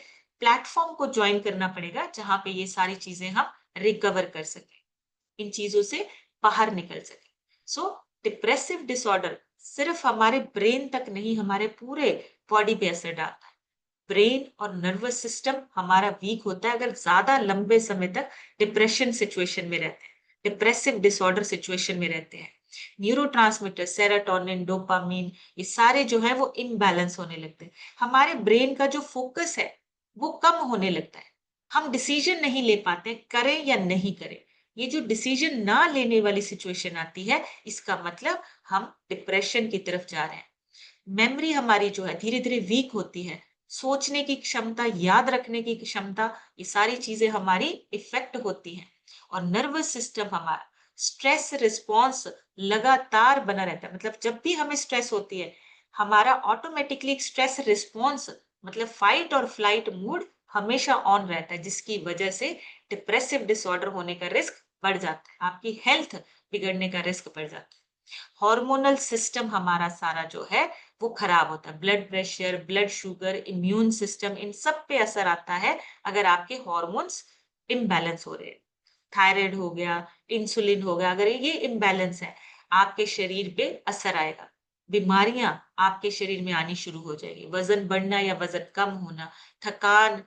प्लेटफॉर्म को ज्वाइन करना पड़ेगा जहां पे ये सारी चीजें हम रिकवर कर सकें, इन चीजों से बाहर निकल सके। सो डिप्रेसिव डिसऑर्डर सिर्फ हमारे ब्रेन तक नहीं, हमारे पूरे बॉडी पे असर डालता है। ब्रेन और नर्वस सिस्टम हमारा वीक होता है अगर ज्यादा लंबे समय तक डिप्रेशन सिचुएशन में रहते हैं, डिप्रेसिव डिसऑर्डर सिचुएशन में रहते हैं। न्यूरोट्रांसमीटर सेरोटोनिन, डोपामीन, ये सारे जो है वो इम्बैलेंस होने लगते हैं। हमारे ब्रेन का जो फोकस है वो कम होने लगता है। हम डिसीजन नहीं ले पाते, करें या नहीं करें। ये जो डिसीजन ना लेने वाली सिचुएशन आती है, इसका मतलब हम डिप्रेशन की तरफ जा रहे हैं। मेमोरी हमारी जो है धीरे धीरे वीक होती है। सोचने की क्षमता, याद रखने की क्षमता, ये सारी चीजें हमारी इफेक्ट होती हैं। और नर्वस सिस्टम हमारा स्ट्रेस रिस्पॉन्स लगातार बना रहता है। मतलब जब भी हमें स्ट्रेस होती है, हमारा ऑटोमेटिकली स्ट्रेस रिस्पॉन्स, मतलब फाइट और फ्लाइट मूड हमेशा ऑन रहता है, जिसकी वजह से डिप्रेसिव डिसऑर्डर होने का रिस्क बढ़ जाता है, आपकी हेल्थ बिगड़ने का रिस्क बढ़ जाता है। हार्मोनल सिस्टम हमारा सारा जो है वो खराब होता है। Blood pressure, blood sugar, immune system, इन सब पे असर आता है अगर आपके हार्मोन्स इम्बैलेंस हो रहे हैं। थायराइड हो गया, इंसुलिन हो गया, अगर ये इम्बैलेंस है, आपके शरीर पे असर आएगा। बीमारियां आपके शरीर में आनी शुरू हो जाएगी। वजन बढ़ना या वजन कम होना, थकान,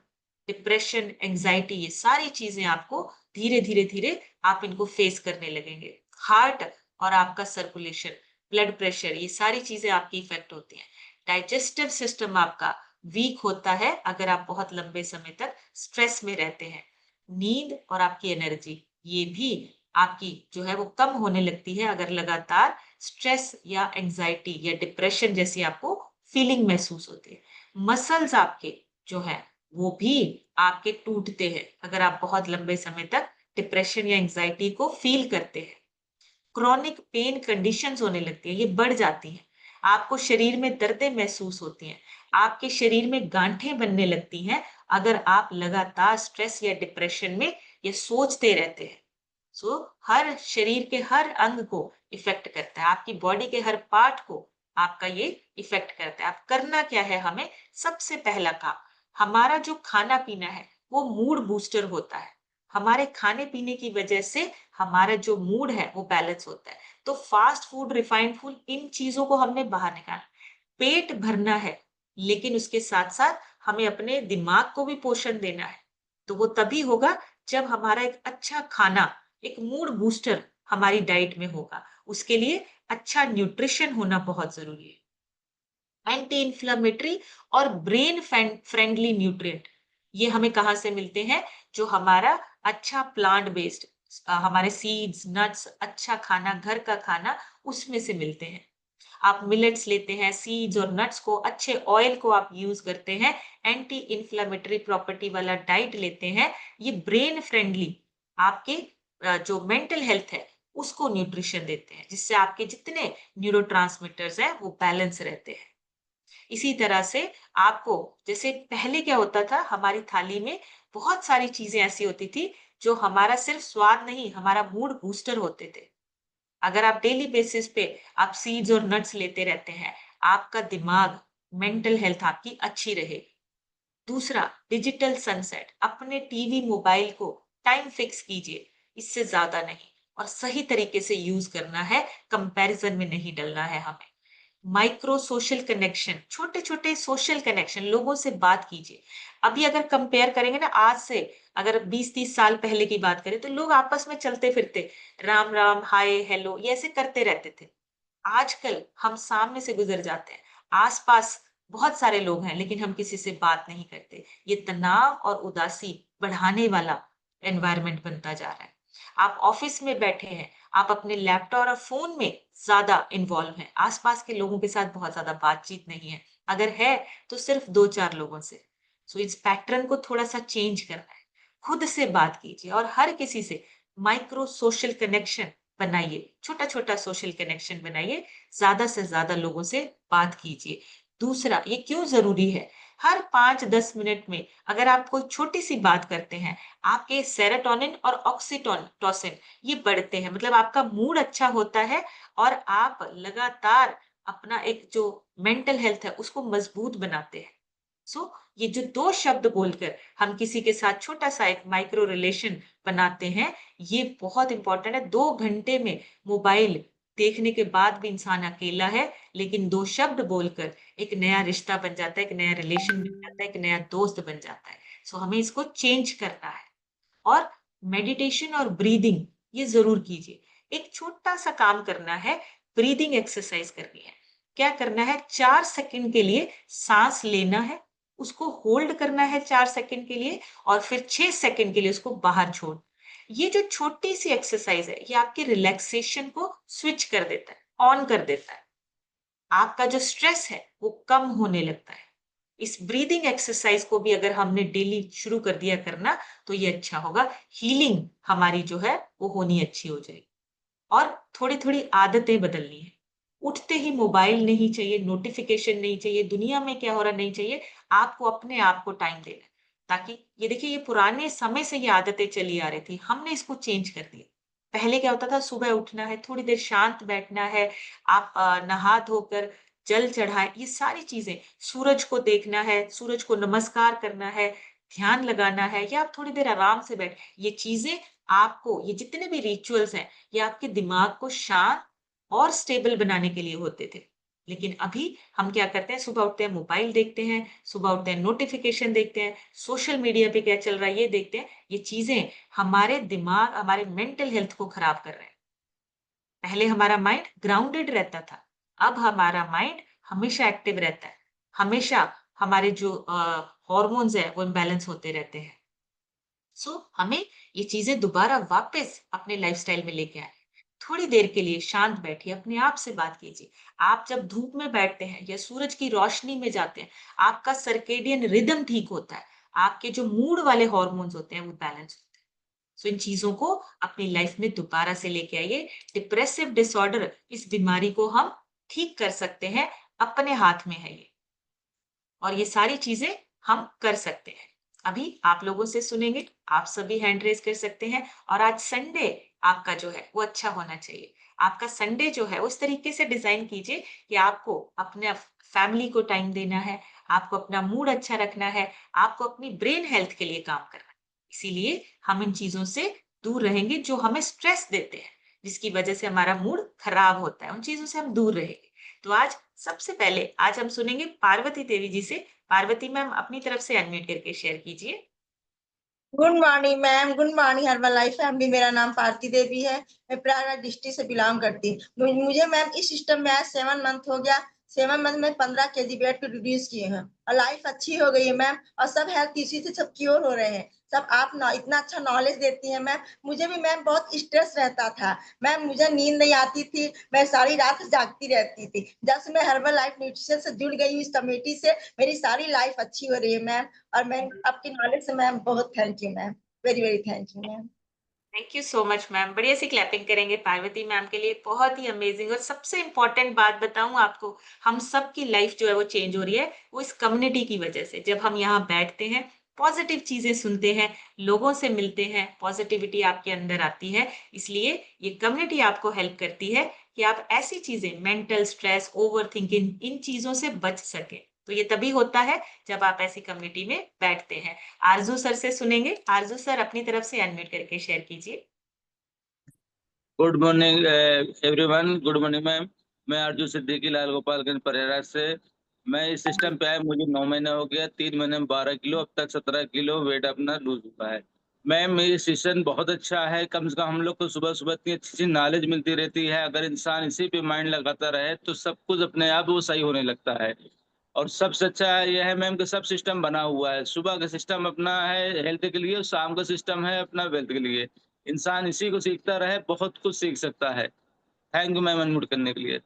डिप्रेशन, एंजाइटी, ये सारी चीजें आपको धीरे धीरे धीरे आप इनको फेस करने लगेंगे। हार्ट और आपका सर्कुलेशन, ब्लड प्रेशर, ये सारी चीजें आपकी इफेक्ट होती हैं। डाइजेस्टिव सिस्टम आपका वीक होता है अगर आप बहुत लंबे समय तक स्ट्रेस में रहते हैं। नींद और आपकी एनर्जी, ये भी आपकी जो है वो कम होने लगती है अगर लगातार स्ट्रेस या एंजाइटी या डिप्रेशन जैसी आपको फीलिंग महसूस होती है। मसल्स आपके जो है वो भी आपके टूटते हैं अगर आप बहुत लंबे समय तक डिप्रेशन या एंजाइटी को फील करते हैं। क्रॉनिक पेन कंडीशंस होने लगती है, ये बढ़ जाती हैं। आपको शरीर में दर्दें महसूस होती हैं, आपके शरीर में गांठें बनने लगती हैं अगर आप लगातार स्ट्रेस या डिप्रेशन में ये सोचते रहते हैं। सो हर शरीर के हर अंग को इफेक्ट करता है, आपकी बॉडी के हर पार्ट को आपका ये इफेक्ट करता है। अब करना क्या है हमें? सबसे पहला काम, हमारा जो खाना पीना है वो मूड बूस्टर होता है। हमारे खाने पीने की वजह से हमारा जो मूड है वो बैलेंस होता है। तो फास्ट फूड, रिफाइंड फूड, इन चीजों को हमने बाहर निकालना। पेट भरना है, लेकिन उसके साथ साथ हमें अपने दिमाग को भी पोषण देना है। तो वो तभी होगा जब हमारा एक अच्छा खाना, एक मूड बूस्टर हमारी डाइट में होगा। उसके लिए अच्छा न्यूट्रिशन होना बहुत जरूरी है। एंटी इंफ्लेमेटरी और ब्रेन फ्रेंडली न्यूट्रिएंट, ये हमें कहाँ से मिलते हैं? जो हमारा अच्छा प्लांट बेस्ड, हमारे सीड्स, नट्स, अच्छा खाना, घर का खाना, उसमें से मिलते हैं। आप मिलेट्स लेते हैं, सीड्स और नट्स को, अच्छे ऑयल को आप यूज करते हैं, एंटी इंफ्लेमेटरी प्रॉपर्टी वाला डाइट लेते हैं, ये ब्रेन फ्रेंडली आपके जो मेंटल हेल्थ है उसको न्यूट्रिशन देते हैं, जिससे आपके जितने न्यूरोट्रांसमीटर्स हैं वो बैलेंस रहते हैं। इसी तरह से आपको, जैसे पहले क्या होता था, हमारी थाली में बहुत सारी चीजें ऐसी होती थी जो हमारा सिर्फ स्वाद नहीं, हमारा मूड बूस्टर होते थे। अगर आप डेली बेसिस पे आप सीड्स और नट्स लेते रहते हैं, आपका दिमाग, मेंटल हेल्थ आपकी अच्छी रहेगी। दूसरा, डिजिटल सनसेट, अपने टीवी मोबाइल को टाइम फिक्स कीजिए, इससे ज्यादा नहीं, और सही तरीके से यूज करना है, कंपैरिजन में नहीं डलना है हमें। माइक्रो सोशल कनेक्शन, छोटे छोटे सोशल कनेक्शन, लोगों से बात कीजिए। अभी अगर कंपेयर करेंगे ना आज से, अगर 20-30 साल पहले की बात करें तो लोग आपस में चलते फिरते राम राम हाय हेलो ये ऐसे करते रहते थे। आजकल हम सामने से गुजर जाते हैं, आसपास बहुत सारे लोग हैं लेकिन हम किसी से बात नहीं करते। ये तनाव और उदासी बढ़ाने वाला एनवायरनमेंट बनता जा रहा है। आप ऑफिस में बैठे हैं, आप अपने लैपटॉप और फोन में ज्यादा इन्वॉल्व हैं, आसपास के लोगों के साथ बहुत ज्यादा बातचीत नहीं है, अगर है तो सिर्फ 2-4 लोगों से। सो इस पैटर्न को थोड़ा सा चेंज करना है। खुद से बात कीजिए और हर किसी से माइक्रो सोशल कनेक्शन बनाइए, छोटा-छोटा सोशल कनेक्शन बनाइए, ज़्यादा से ज़्यादा लोगों से बात कीजिए। दूसरा, ये क्यों ज़रूरी है? हर 5-10 मिनट में अगर आप कोई छोटी-सी बात करते हैं, आपके सेरोटोनिन और ऑक्सीटोसिन ये बढ़ते हैं, मतलब आपका मूड अच्छा होता है और आप लगातार अपना एक जो मेंटल हेल्थ है, उसको मजबूत बनाते हैं। सो ये जो 2 शब्द बोलकर हम किसी के साथ छोटा-सा एक माइक्रो रिलेशन बनाते हैं, ये बहुत इंपॉर्टेंट है। 2 घंटे में मोबाइल देखने के बाद भी इंसान अकेला है, लेकिन 2 शब्द बोलकर एक नया रिश्ता बन जाता है, एक नया रिलेशन बन जाता है, एक नया दोस्त बन जाता है। सो हमें इसको चेंज करना है। और मेडिटेशन और ब्रीदिंग ये ज़रूर कीजिए। एक छोटा-सा काम करना है, ब्रीदिंग एक्सरसाइज करनी है। क्या करना है? 4 सेकंड के लिए साँस लेना है, उसको होल्ड करना है 4 सेकंड के लिए और फिर 6 सेकंड के लिए उसको बाहर छोड़। ये जो छोटी-सी एक्सरसाइज है, ये आपके रिलैक्सेशन को स्विच कर देता है, ऑन कर देता है। आपका जो स्ट्रेस है, वो कम होने लगता है। इस ब्रीदिंग एक्सरसाइज को भी अगर हमने डेली शुरू कर दिया करना, तो ये अच्छा होगा। हीलिंग हमारी जो है, वो होनी अच्छी हो जाएगी। और थोड़ी-थोड़ी आदतें बदलनी है। उठते ही मोबाइल नहीं चाहिए, नोटिफ़िकेशन नहीं चाहिए, दुनिया में क्या हो रहा नहीं चाहिए, आपको अपने आप को टाइम देना है। ताकि ये देखिए ये पुराने समय से ये आदतें चली आ रही थी, हमने इसको चेंज कर दिया। पहले क्या होता था सुबह उठना है, थोड़ी देर शांत बैठना है, आप नहा धोकर जल चढ़ाएँ, ये सारी चीज़ें, सूरज को देखना है, सूरज को नमस्कार करना है, ध्यान लगाना है या आप थोड़ी देर आराम से बैठ ये चीज़ें आपको ये जितने भी रिचुअल्स हैं ये आपके दिमाग को शांत और स्टेबल बनाने के लिए होते थे। लेकिन अभी हम क्या करते हैं, सुबह उठते हैं मोबाइल देखते हैं, सुबह उठते हैं नोटिफ़िकेशन देखते हैं, सोशल मीडिया पे क्या चल रहा है ये देखते हैं। ये चीज़ें हमारे दिमाग, हमारे मेंटल हेल्थ को खराब कर रहे हैं। पहले हमारा माइंड ग्राउंडेड रहता था, अब हमारा माइंड हमेशा एक्टिव रहता है। हमेशा हमारे जो हॉर्मोन्स हैं वो इम्बैलेंस होते रहते हैं। सो हमें ये चीजें दोबारा वापस अपने लाइफस्टाइल में लेके आए। थोड़ी देर के लिए शांत बैठिए, अपने आप से बात कीजिए। आप जब धूप में बैठते हैं या सूरज की रोशनी में जाते हैं, आपका सर्केडियन रिदम ठीक होता है। आपके जो मूड वाले हॉर्मोन्स होते हैं वो बैलेंस होते हैं। सो इन चीजों को अपनी लाइफ में दोबारा से लेके आइए। डिप्रेसिव डिसऑर्डर, इस बीमारी को हम ठीक कर सकते हैं, अपने हाथ में है ये। और ये सारी चीज़ें हम कर सकते हैं। अभी आप लोगों से सुनेंगे, आप सभी हैंड रेज़ कर सकते हैं और आज संडे आपका जो है वो अच्छा होना चाहिए। आपका संडे जो है उस तरीके से डिज़ाइन कीजिए कि आपको अपने फैमिली को टाइम देना है, आपको अपना मूड अच्छा रखना है, आपको अपनी ब्रेन हेल्थ के लिए काम करना है। इसीलिए हम इन चीज़ों से दूर रहेंगे जो हमें स्ट्रेस देते हैं, जिसकी वजह से हमारा मूड खराब होता है, उन चीज़ों से हम दूर रहेंगे। तो आज सबसे पहले आज हम सुनेंगे पार्वती देवी जी से। पार्वती मैम अपनी तरफ से अनम्यूट करके शेयर कीजिए। Good morning ma'am, good morning herbal life family. मेरा नाम भारती देवी है। मैं प्रयागराज डिस्ट्रिक्ट से बिलोंग करती हूँ। मुझे मैम इस सिस्टम में आज 7 मंथ हो गया। 7 मंथ में 15 kg वेट को रिड्यूस किए हैं और लाइफ अच्छी हो गई है मैम। और सब हेल्थ इश्यू से सब क्योर हो रहे हैं। सब आप ना इतना अच्छा नॉलेज देती हैं मैम। मुझे भी मैम बहुत स्ट्रेस रहता था मैम, मुझे नींद नहीं आती थी, मैं सारी रात जागती रहती थी। जब से मैं हर्बल लाइफ न्यूट्रिशन से जुड़ गई हूँ इस कमेटी से, मेरी सारी लाइफ अच्छी हो रही है मैम। और मैम आपकी नॉलेज से मैम बहुत thank you ma'am, very very thank you ma'am. Thank you so much ma'am. बढ़िया सी क्लैपिंग करेंगे पार्वती मैम के लिए। बहुत ही अमेजिंग और सबसे इम्पोर्टेंट बात बताऊँ आपको, हम सबकी लाइफ जो है वो चेंज हो रही है, वो इस कम्युनिटी की वजह से। जब हम यहाँ बैठते हैं, पॉजिटिव चीज़ें सुनते हैं, लोगों से मिलते हैं, पॉजिटिविटी आपके अंदर आती है। इसलिए ये कम्युनिटी आपको हेल्प करती है कि आप ऐसी चीज़ें मेंटल स्ट्रेस, ओवरथिंकिंग इन चीज़ों से बच सकें। तो ये तभी होता है जब आप ऐसी कम्युनिटी में बैठते हैं। आरजू सर से सुनेंगे। आरजू सर अपनी तरफ से अनम्यूट करके शेयर कीजिए। Good morning everyone. Good morning ma'am. मैं अर्जुन सिद्दीकी, लाल गोपालगंज, प्रयागराज से। मैं इस सिस्टम पे आया, मुझे 9 महीने हो गया। 3 महीने में 12 किलो, अब तक 17 किलो वेट अपना लूज हुआ है। मैम ये सेशन बहुत अच्छा है। कम से कम हम लोग को सुबह सुबह इतनी अच्छी अच्छी नॉलेज मिलती रहती है। अगर इंसान इसी पे माइंड लगाता रहे तो सब कुछ अपने आप वो सही होने लगता है। और सबसे अच्छा यह है मैम कि सब सिस्टम बना हुआ है। सुबह का सिस्टम अपना है हेल्थ के लिए, और शाम का सिस्टम है अपना वेल्थ के लिए। इंसान इसी को सीखता रहे, बहुत कुछ सीख सकता है। थैंक यू मैम अनम्यूट करने के लिए।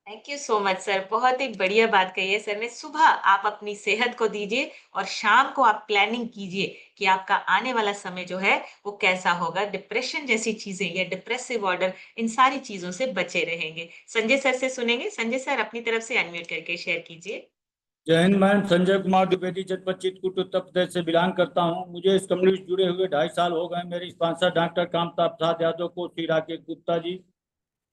Thank you so much sir. बहुत ही बढ़िया बात कही है सर ने। सुबह आप अपनी सेहत को दीजिए और शाम को आप प्लानिंग कीजिए कि आपका आने वाला समय जो है वो कैसा होगा। डिप्रेशन जैसी चीजें या डिप्रेसिव ऑर्डर, इन सारी चीजों से बचे रहेंगे। संजय सर से सुनेंगे। संजय सर अपनी तरफ से अनम्यूट करके शेयर कीजिए। जय हिंद मैम। संजय कुमार द्विवेदी, जनपद चित्रकूट, उत्तर प्रदेश से बिलोंग करता हूं। मुझे इस कम्युनिटी से जुड़े हुए 2.5 साल हो गए। मेरे स्पॉन्सर डॉक्टर कामता प्रसाद यादव को, श्री राकेश गुप्ता जी,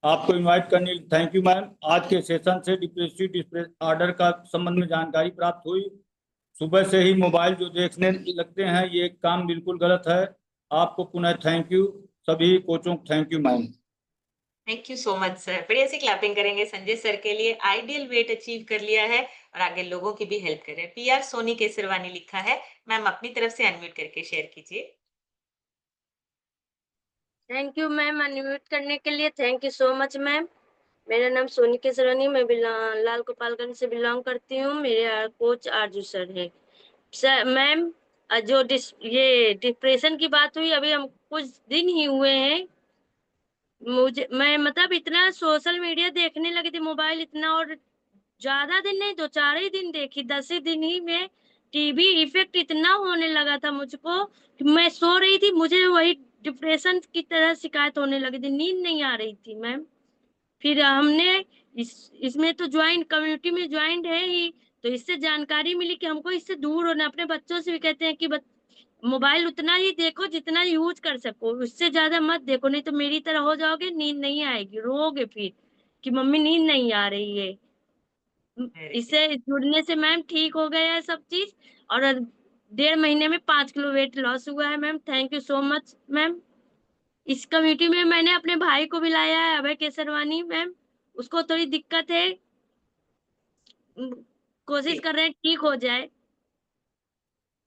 आपको इनवाइट करने के लिए थैंक यू मैम। आज के सेशन से डिप्रेसिव ऑर्डर का संबंध में जानकारी प्राप्त हुई। सुबह से ही मोबाइल जो देखने लगते हैं, ये काम बिल्कुल गलत है। आपको पुनः थैंक यू। सभी कोचों को thank you ma'am. Thank you so much sir. बढ़िया सी क्लैपिंग करेंगे संजय सर के लिए। आइडियल वेट अचीव कर लिया है और आगे लोगों की भी हेल्प कर रहे हैं। पीआर सोनी केसरवानी लिखा है। मैम अपनी तरफ से अनम्यूट करके शेयर कीजिए। थैंक यू मैम अनम्यूट करने के लिए। Thank you so much ma'am. मेरा नाम सोनी केसरानी, मैं लाल गोपालगंज से बिलोंग करती हूँ। मेरे कोच आरजू सर है। सर मैम, जो ये डिप्रेशन की बात हुई, अभी हम कुछ दिन ही हुए हैं। मैं मतलब इतना सोशल मीडिया देखने लगी थी, मोबाइल इतना, और ज्यादा दिन नहीं, 2-4 ही दिन देखी, 10 ही दिन ही में टीबी इफेक्ट इतना होने लगा था मुझको कि मैं सो रही थी, मुझे वही डिप्रेशन की तरह शिकायत होने लगी थी, नींद नहीं आ रही थी मैम। फिर हमने इसमें तो ज्वाइन कम्युनिटी में ज्वाइन है ही, तो इससे जानकारी मिली कि हमको इससे दूर होना। अपने बच्चों से भी कहते हैं कि मोबाइल उतना ही देखो जितना यूज कर सको, उससे ज्यादा मत देखो, नहीं तो मेरी तरह हो जाओगे, नींद नहीं आएगी, रोओगे फिर कि मम्मी नींद नहीं आ रही है। इससे जुड़ने से मैम ठीक हो गया है सब चीज, और 1.5 महीने में 5 किलो वेट लॉस हुआ है ma'am. Thank you so much ma'am. इस कम्युनिटी में मैंने अपने भाई को भी लाया है, अभय केसरवानी मैम। उसको थोड़ी दिक्कत है, कोशिश कर रहे हैं ठीक हो जाए।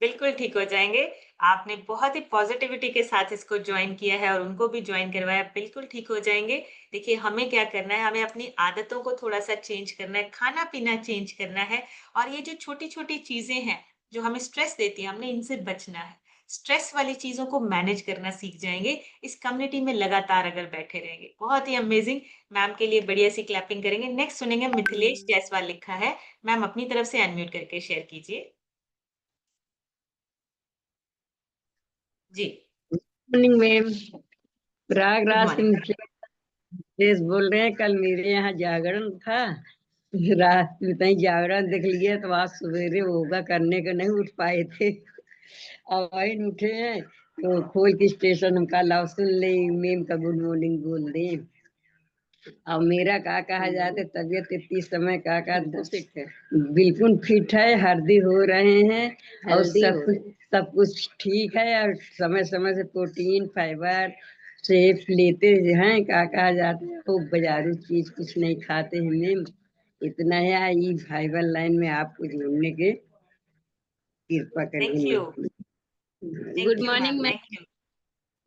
बिल्कुल ठीक हो जाएंगे। आपने बहुत ही पॉजिटिविटी के साथ इसको ज्वाइन किया है और उनको भी ज्वाइन करवाया। बिल्कुल ठीक हो जाएंगे। देखिए हमें क्या करना है, हमें अपनी आदतों को थोड़ा सा चेंज करना है, खाना पीना चेंज करना है। और ये जो छोटी छोटी चीजें हैं जो हमें स्ट्रेस देती है, हमने इनसे बचना है। स्ट्रेस वाली चीजों को मैनेज करना सीख जाएंगे इस कम्युनिटी में लगातार अगर बैठे रहेंगे। बहुत ही अमेजिंग। मैम के लिए बढ़िया सी क्लैपिंग करेंगे। नेक्स्ट सुनेंगे। मिथिलेश जायसवाल लिखा है। मैम अपनी तरफ से अनम्यूट करके शेयर कीजिए। जी मॉर्निंग मैम। गुड प्रयागराज से मॉर्निंग। मिथिलेश बोल रहे हैं। कल मेरे यहाँ जागरण था, रात में तई जागरण देख लिया, तो आज सवेरे योगा करने को नहीं उठ पाए थे। अब वही उठे हैं तो खोल के स्टेशन हम लाओ सुन ले, मैम का गुड मॉर्निंग बोल दें। अब मेरा का कहा जाते, तबीयत इतनी समय का बिल्कुल फिट है, हल्दी हो रहे हैं और सब कुछ ठीक है। और समय समय से प्रोटीन फाइबर सेफ लेते हैं। का कहा जाता है, वो बाजारू चीज कुछ नहीं खाते हैं मैम। इतना है, ये फाइबर लाइन में आपको जोड़ने के कृपा थैंक करिए you. Ma'am. Thank good you ma'am. Morning ma'am. Thank you.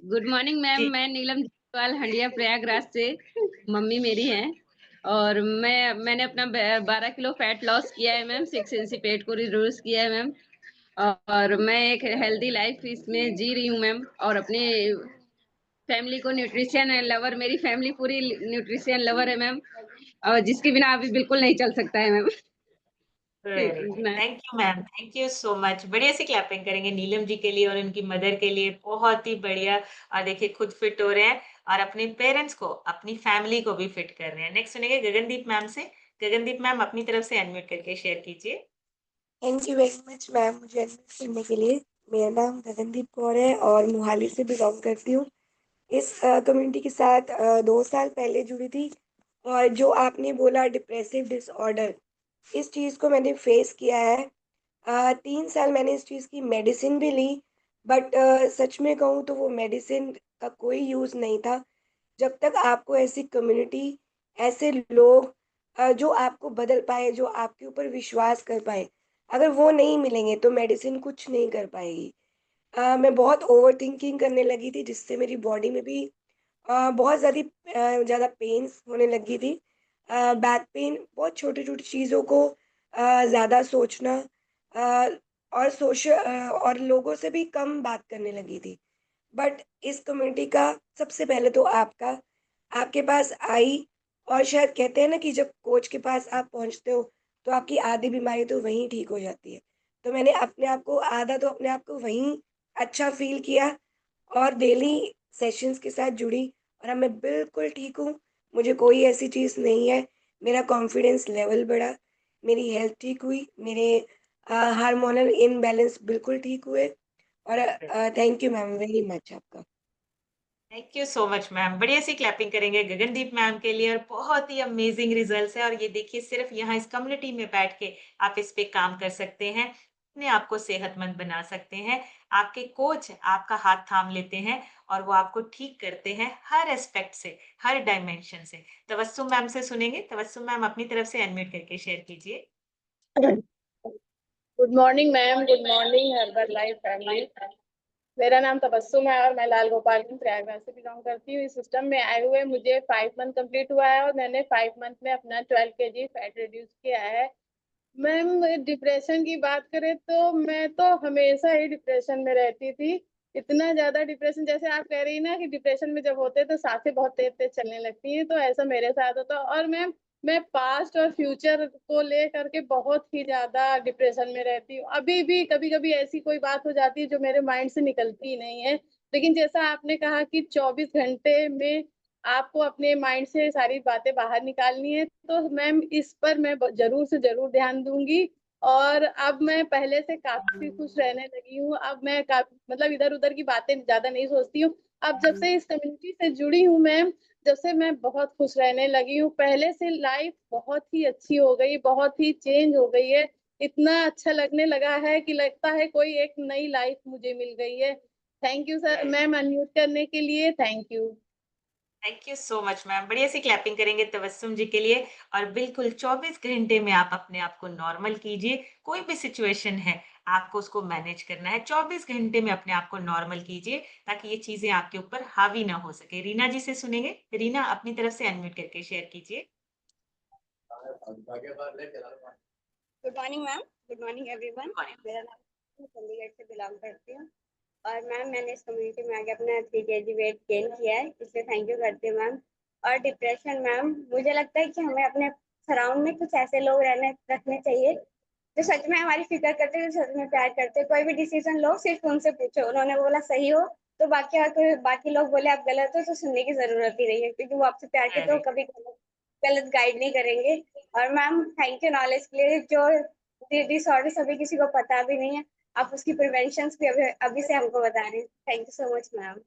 Good morning ma'am. जी मैं नीलम जायसवाल, हंडिया प्रयागराज से। मम्मी मेरी हैं, और मैंने अपना 12 किलो फैट लॉस किया है मैम। 6 इंची पेट को रिड्यूस किया है मैम। और मैं एक हेल्दी लाइफ इसमें जी रही हूँ मैम। और अपनी फैमिली को न्यूट्रिशन लवर, मेरी फैमिली पूरी न्यूट्रिशन लवर है मैम, और जिसके बिना अभी बिल्कुल नहीं चल सकता है ma'am. Very good. Thank you ma'am. Thank you so much. बढ़िया सी क्लैपिंग करेंगे नीलम जी के लिए और उनकी मदर के लिए। बहुत ही बढ़िया। और देखिए खुद फिट हो रहे हैं और अपने पेरेंट्स को, अपनी फैमिली को भी फिट कर रहे हैं। नेक्स्ट सुनेंगे गगनदीप मैम से। गगनदीप मैम अपनी तरफ से अनम्यूट करके शेयर कीजिए। Thank you very much ma'am मुझे एडमिट करने के लिए। मेरा नाम गगनदीप कौर है और मोहाली से बिलोंग करती हूँ। इस कम्युनिटी के साथ 2 साल पहले जुड़ी थी। और जो आपने बोला डिप्रेसिव डिसऑर्डर, इस चीज़ को मैंने फेस किया है। 3 साल मैंने इस चीज़ की मेडिसिन भी ली, बट सच में कहूँ तो वो मेडिसिन का कोई यूज़ नहीं था। जब तक आपको ऐसी कम्युनिटी, ऐसे लोग जो आपको बदल पाएँ, जो आपके ऊपर विश्वास कर पाएँ, अगर वो नहीं मिलेंगे तो मेडिसिन कुछ नहीं कर पाएगी। मैं बहुत ओवरथिंकिंग करने लगी थी, जिससे मेरी बॉडी में भी बहुत ज़्यादा पेन्स होने लगी थी। बैक पेन, बहुत छोटी-छोटी चीज़ों को ज़्यादा सोचना, अ, और लोगों से भी कम बात करने लगी थी। बट इस कम्युनिटी का सबसे पहले तो आपके पास आई, और शायद कहते हैं ना कि जब कोच के पास आप पहुँचते हो, तो आपकी आधी बीमारी तो वहीं ठीक हो जाती है। तो मैंने अपने आप को वहीं अच्छा फ़ील किया और डेली सेशंस के साथ जुड़ी, और अब मैं बिल्कुल ठीक हूँ। मुझे कोई ऐसी चीज़ नहीं है। मेरा कॉन्फिडेंस लेवल बढ़ा, मेरी हेल्थ ठीक हुई, मेरे हार्मोनल इम्बैलेंस बिल्कुल ठीक हुए, और thank you ma'am very much आपका। Thank you so much ma'am. बढ़िया सी क्लैपिंग करेंगे गगनदीप मैम के लिए, और बहुत ही अमेजिंग रिजल्ट्स है। और ये देखिए, सिर्फ यहाँ इस कम्युनिटी में बैठ के आप इस पे काम कर सकते हैं, अपने आप को सेहतमंद बना सकते हैं। आपके कोच आपका हाथ थाम लेते हैं और वो आपको ठीक करते हैं हर एस्पेक्ट से, हर डायमेंशन से। तबस्सुम मैम से सुनेंगे। तबस्सुम मैम अपनी तरफ से अनम्यूट करके शेयर कीजिए। Good morning ma'am, good morning herbal life family. मेरा नाम तबस्सुम है और मैं लाल गोपालगंज प्रयागराज से बिलोंग करती हूँ। इस सिस्टम में आए हुए मुझे 5 मंथ कंप्लीट हुआ है और मैंने 5 मंथ में अपना 12 kg फैट रिड्यूस किया है। मैम, डिप्रेशन की बात करें तो मैं तो हमेशा ही डिप्रेशन में रहती थी। इतना ज्यादा डिप्रेशन, जैसे आप कह रही ना कि डिप्रेशन में जब होते हैं तो सांसें बहुत तेज तेज चलने लगती हैं, तो ऐसा मेरे साथ होता। और मैम, मैं पास्ट और फ्यूचर को ले करके बहुत ही ज्यादा डिप्रेशन में रहती हूँ। अभी भी कभी कभी ऐसी कोई बात हो जाती है जो मेरे माइंड से निकलती ही नहीं है। लेकिन जैसा आपने कहा कि 24 घंटे में आपको अपने माइंड से सारी बातें बाहर निकालनी है, तो मैम इस पर मैं जरूर से जरूर ध्यान दूंगी। और अब मैं पहले से काफी खुश रहने लगी हूँ। अब मैं मतलब इधर उधर की बातें ज्यादा नहीं सोचती हूँ। अब जब से इस कम्युनिटी से जुड़ी हूँ मैम, जब से मैं बहुत खुश रहने लगी हूँ। पहले से लाइफ बहुत ही अच्छी हो गई, बहुत ही चेंज हो गई है। इतना अच्छा लगने लगा है कि लगता है कोई एक नई लाइफ मुझे मिल गई है। Thank you sir ma'am, unmute करने के लिए thank you. Thank you so much ma'am. बढ़िया सी क्लैपिंग करेंगे तबस्सुम जी के लिए। और बिल्कुल 24 घंटे में आप अपने आप को नॉर्मल कीजिए। कोई भी सिचुएशन है, आपको उसको मैनेज करना है। 24 घंटे में अपने आप को नॉर्मल कीजिए, ताकि ये चीज़ें आपके ऊपर हावी ना हो सके। रीना जी से सुनेंगे। रीना अपनी तरफ से अनम्यूट करके शेयर कीजिए। Good morning ma'am, good morning everyone. Good morning. मेरा नाम है, चंडीगढ़ से बिलोंग करती हूँ। और मैम, मैंने इस कम्युनिटी में आके अपना 3 kg वेट गेन किया है, इसलिए थैंक यू करती हूँ मैम। और डिप्रेशन मैम, मुझे लगता है कि हमें अपने सराउंड में कुछ ऐसे लोग रखने चाहिए जो सच में हमारी फिक्र करते हैं, जो सच में प्यार करते हैं। कोई भी डिसीजन लो, सिर्फ उनसे पूछो, उन्होंने बोला सही हो तो बाकी, अगर कोई बाकी लोग बोले आप गलत हो तो सुनने की जरूरत ही नहीं है, क्योंकि वो आपसे प्यार के तो कभी गलत गाइड नहीं करेंगे। और मैम, थैंक यू नॉलेज के लिए। जो डिसऑर्डर अभी किसी को पता भी नहीं है, आप उसकी प्रिवेंशन भी अभी अभी से हमको बता रहे हैं। Thank you so much ma'am,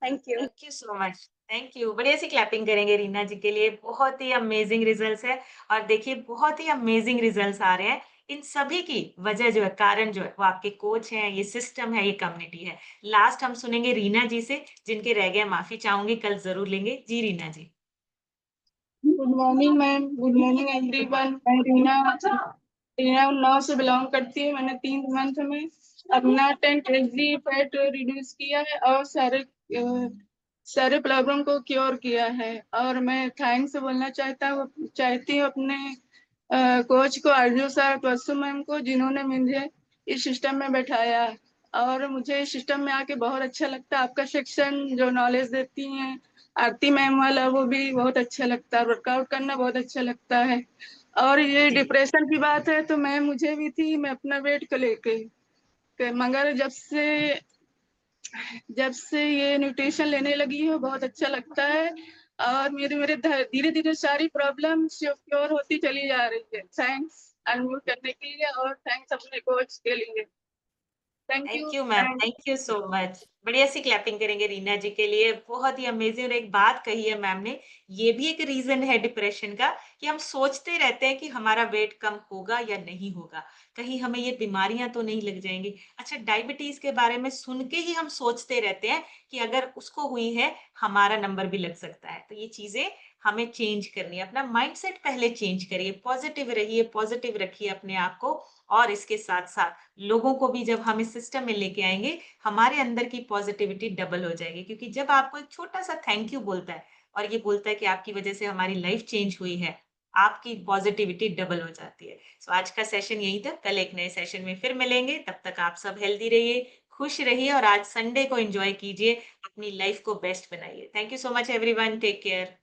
thank you. Thank you so much. Thank you. बढ़िया सी क्लैपिंग करेंगे रीना जी के लिए। बहुत ही अमेजिंग रिजल्ट्स है। और देखिए, बहुत ही अमेजिंग रिजल्ट्स आ रहे हैं। इन सभी की वजह जो है, कारण जो है, वो आपके कोच हैं, ये सिस्टम है, ये कम्युनिटी है। लास्ट हम सुनेंगे रीना जी से, जिनके रह गए माफी चाहूंगी, कल जरूर लेंगे। जी Reena ji. Good morning ma'am, good morning everyone. मैं रीना उन्नाव से बिलोंग करती हूँ। मैंने 3 मंथ में अपना 10 kg फैट रिड्यूस किया है और सारे प्रॉब्लम को क्योर किया है। और मैं थैंक्स बोलना चाहती हूँ अपने कोच को, आरजू सर, तबस्सुम मैम को, जिन्होंने मुझे इस सिस्टम में बैठाया। और मुझे इस सिस्टम में आके बहुत अच्छा लगता है। आपका सेक्शन जो नॉलेज देती हैं, आरती मैम वाला, वो भी बहुत अच्छा लगता है। वर्कआउट करना बहुत अच्छा लगता है। और ये जी। डिप्रेशन की बात है तो मैं मुझे भी थी, मैं अपना वेट को लेके मगर जब से ये न्यूट्रिशन लेने लगी हो, बहुत अच्छा लगता है। और मेरे मेरे धीरे धीरे सारी प्रॉब्लम क्योर होती चली जा रही है। थैंक्स अनम्यूट करने के लिए और थैंक्स अपने कोच के लिए। Thank you ma'am, thank you so much. बढ़िया सी क्लैपिंग करेंगे रीना जी के लिए, बहुत ही अमेजिंग। और एक बात कही है मैम ने, ये भी एक रीजन है डिप्रेशन का कि हम सोचते रहते हैं कि हमारा वेट कम होगा या नहीं होगा, कहीं हमें ये बीमारियां तो नहीं लग जाएंगी। अच्छा, डायबिटीज के बारे में सुन के ही हम सोचते रहते हैं कि अगर उसको हुई है हमारा नंबर भी लग सकता है। तो ये चीजें हमें चेंज करनी है, अपना माइंडसेट पहले चेंज करिए, पॉजिटिव रहिए, पॉजिटिव रखिए अपने आप को। और इसके साथ साथ लोगों को भी जब हम इस सिस्टम में लेके आएंगे, हमारे अंदर की पॉजिटिविटी डबल हो जाएगी। क्योंकि जब आपको एक छोटा सा थैंक यू बोलता है और ये बोलता है कि आपकी वजह से हमारी लाइफ चेंज हुई है, आपकी पॉजिटिविटी डबल हो जाती है। सो आज का सेशन यही था, कल एक नए सेशन में फिर मिलेंगे। तब तक आप सब हेल्दी रहिए, खुश रहिए और आज संडे को एंजॉय कीजिए, अपनी लाइफ को बेस्ट बनाइए। Thank you so much everyone, take care.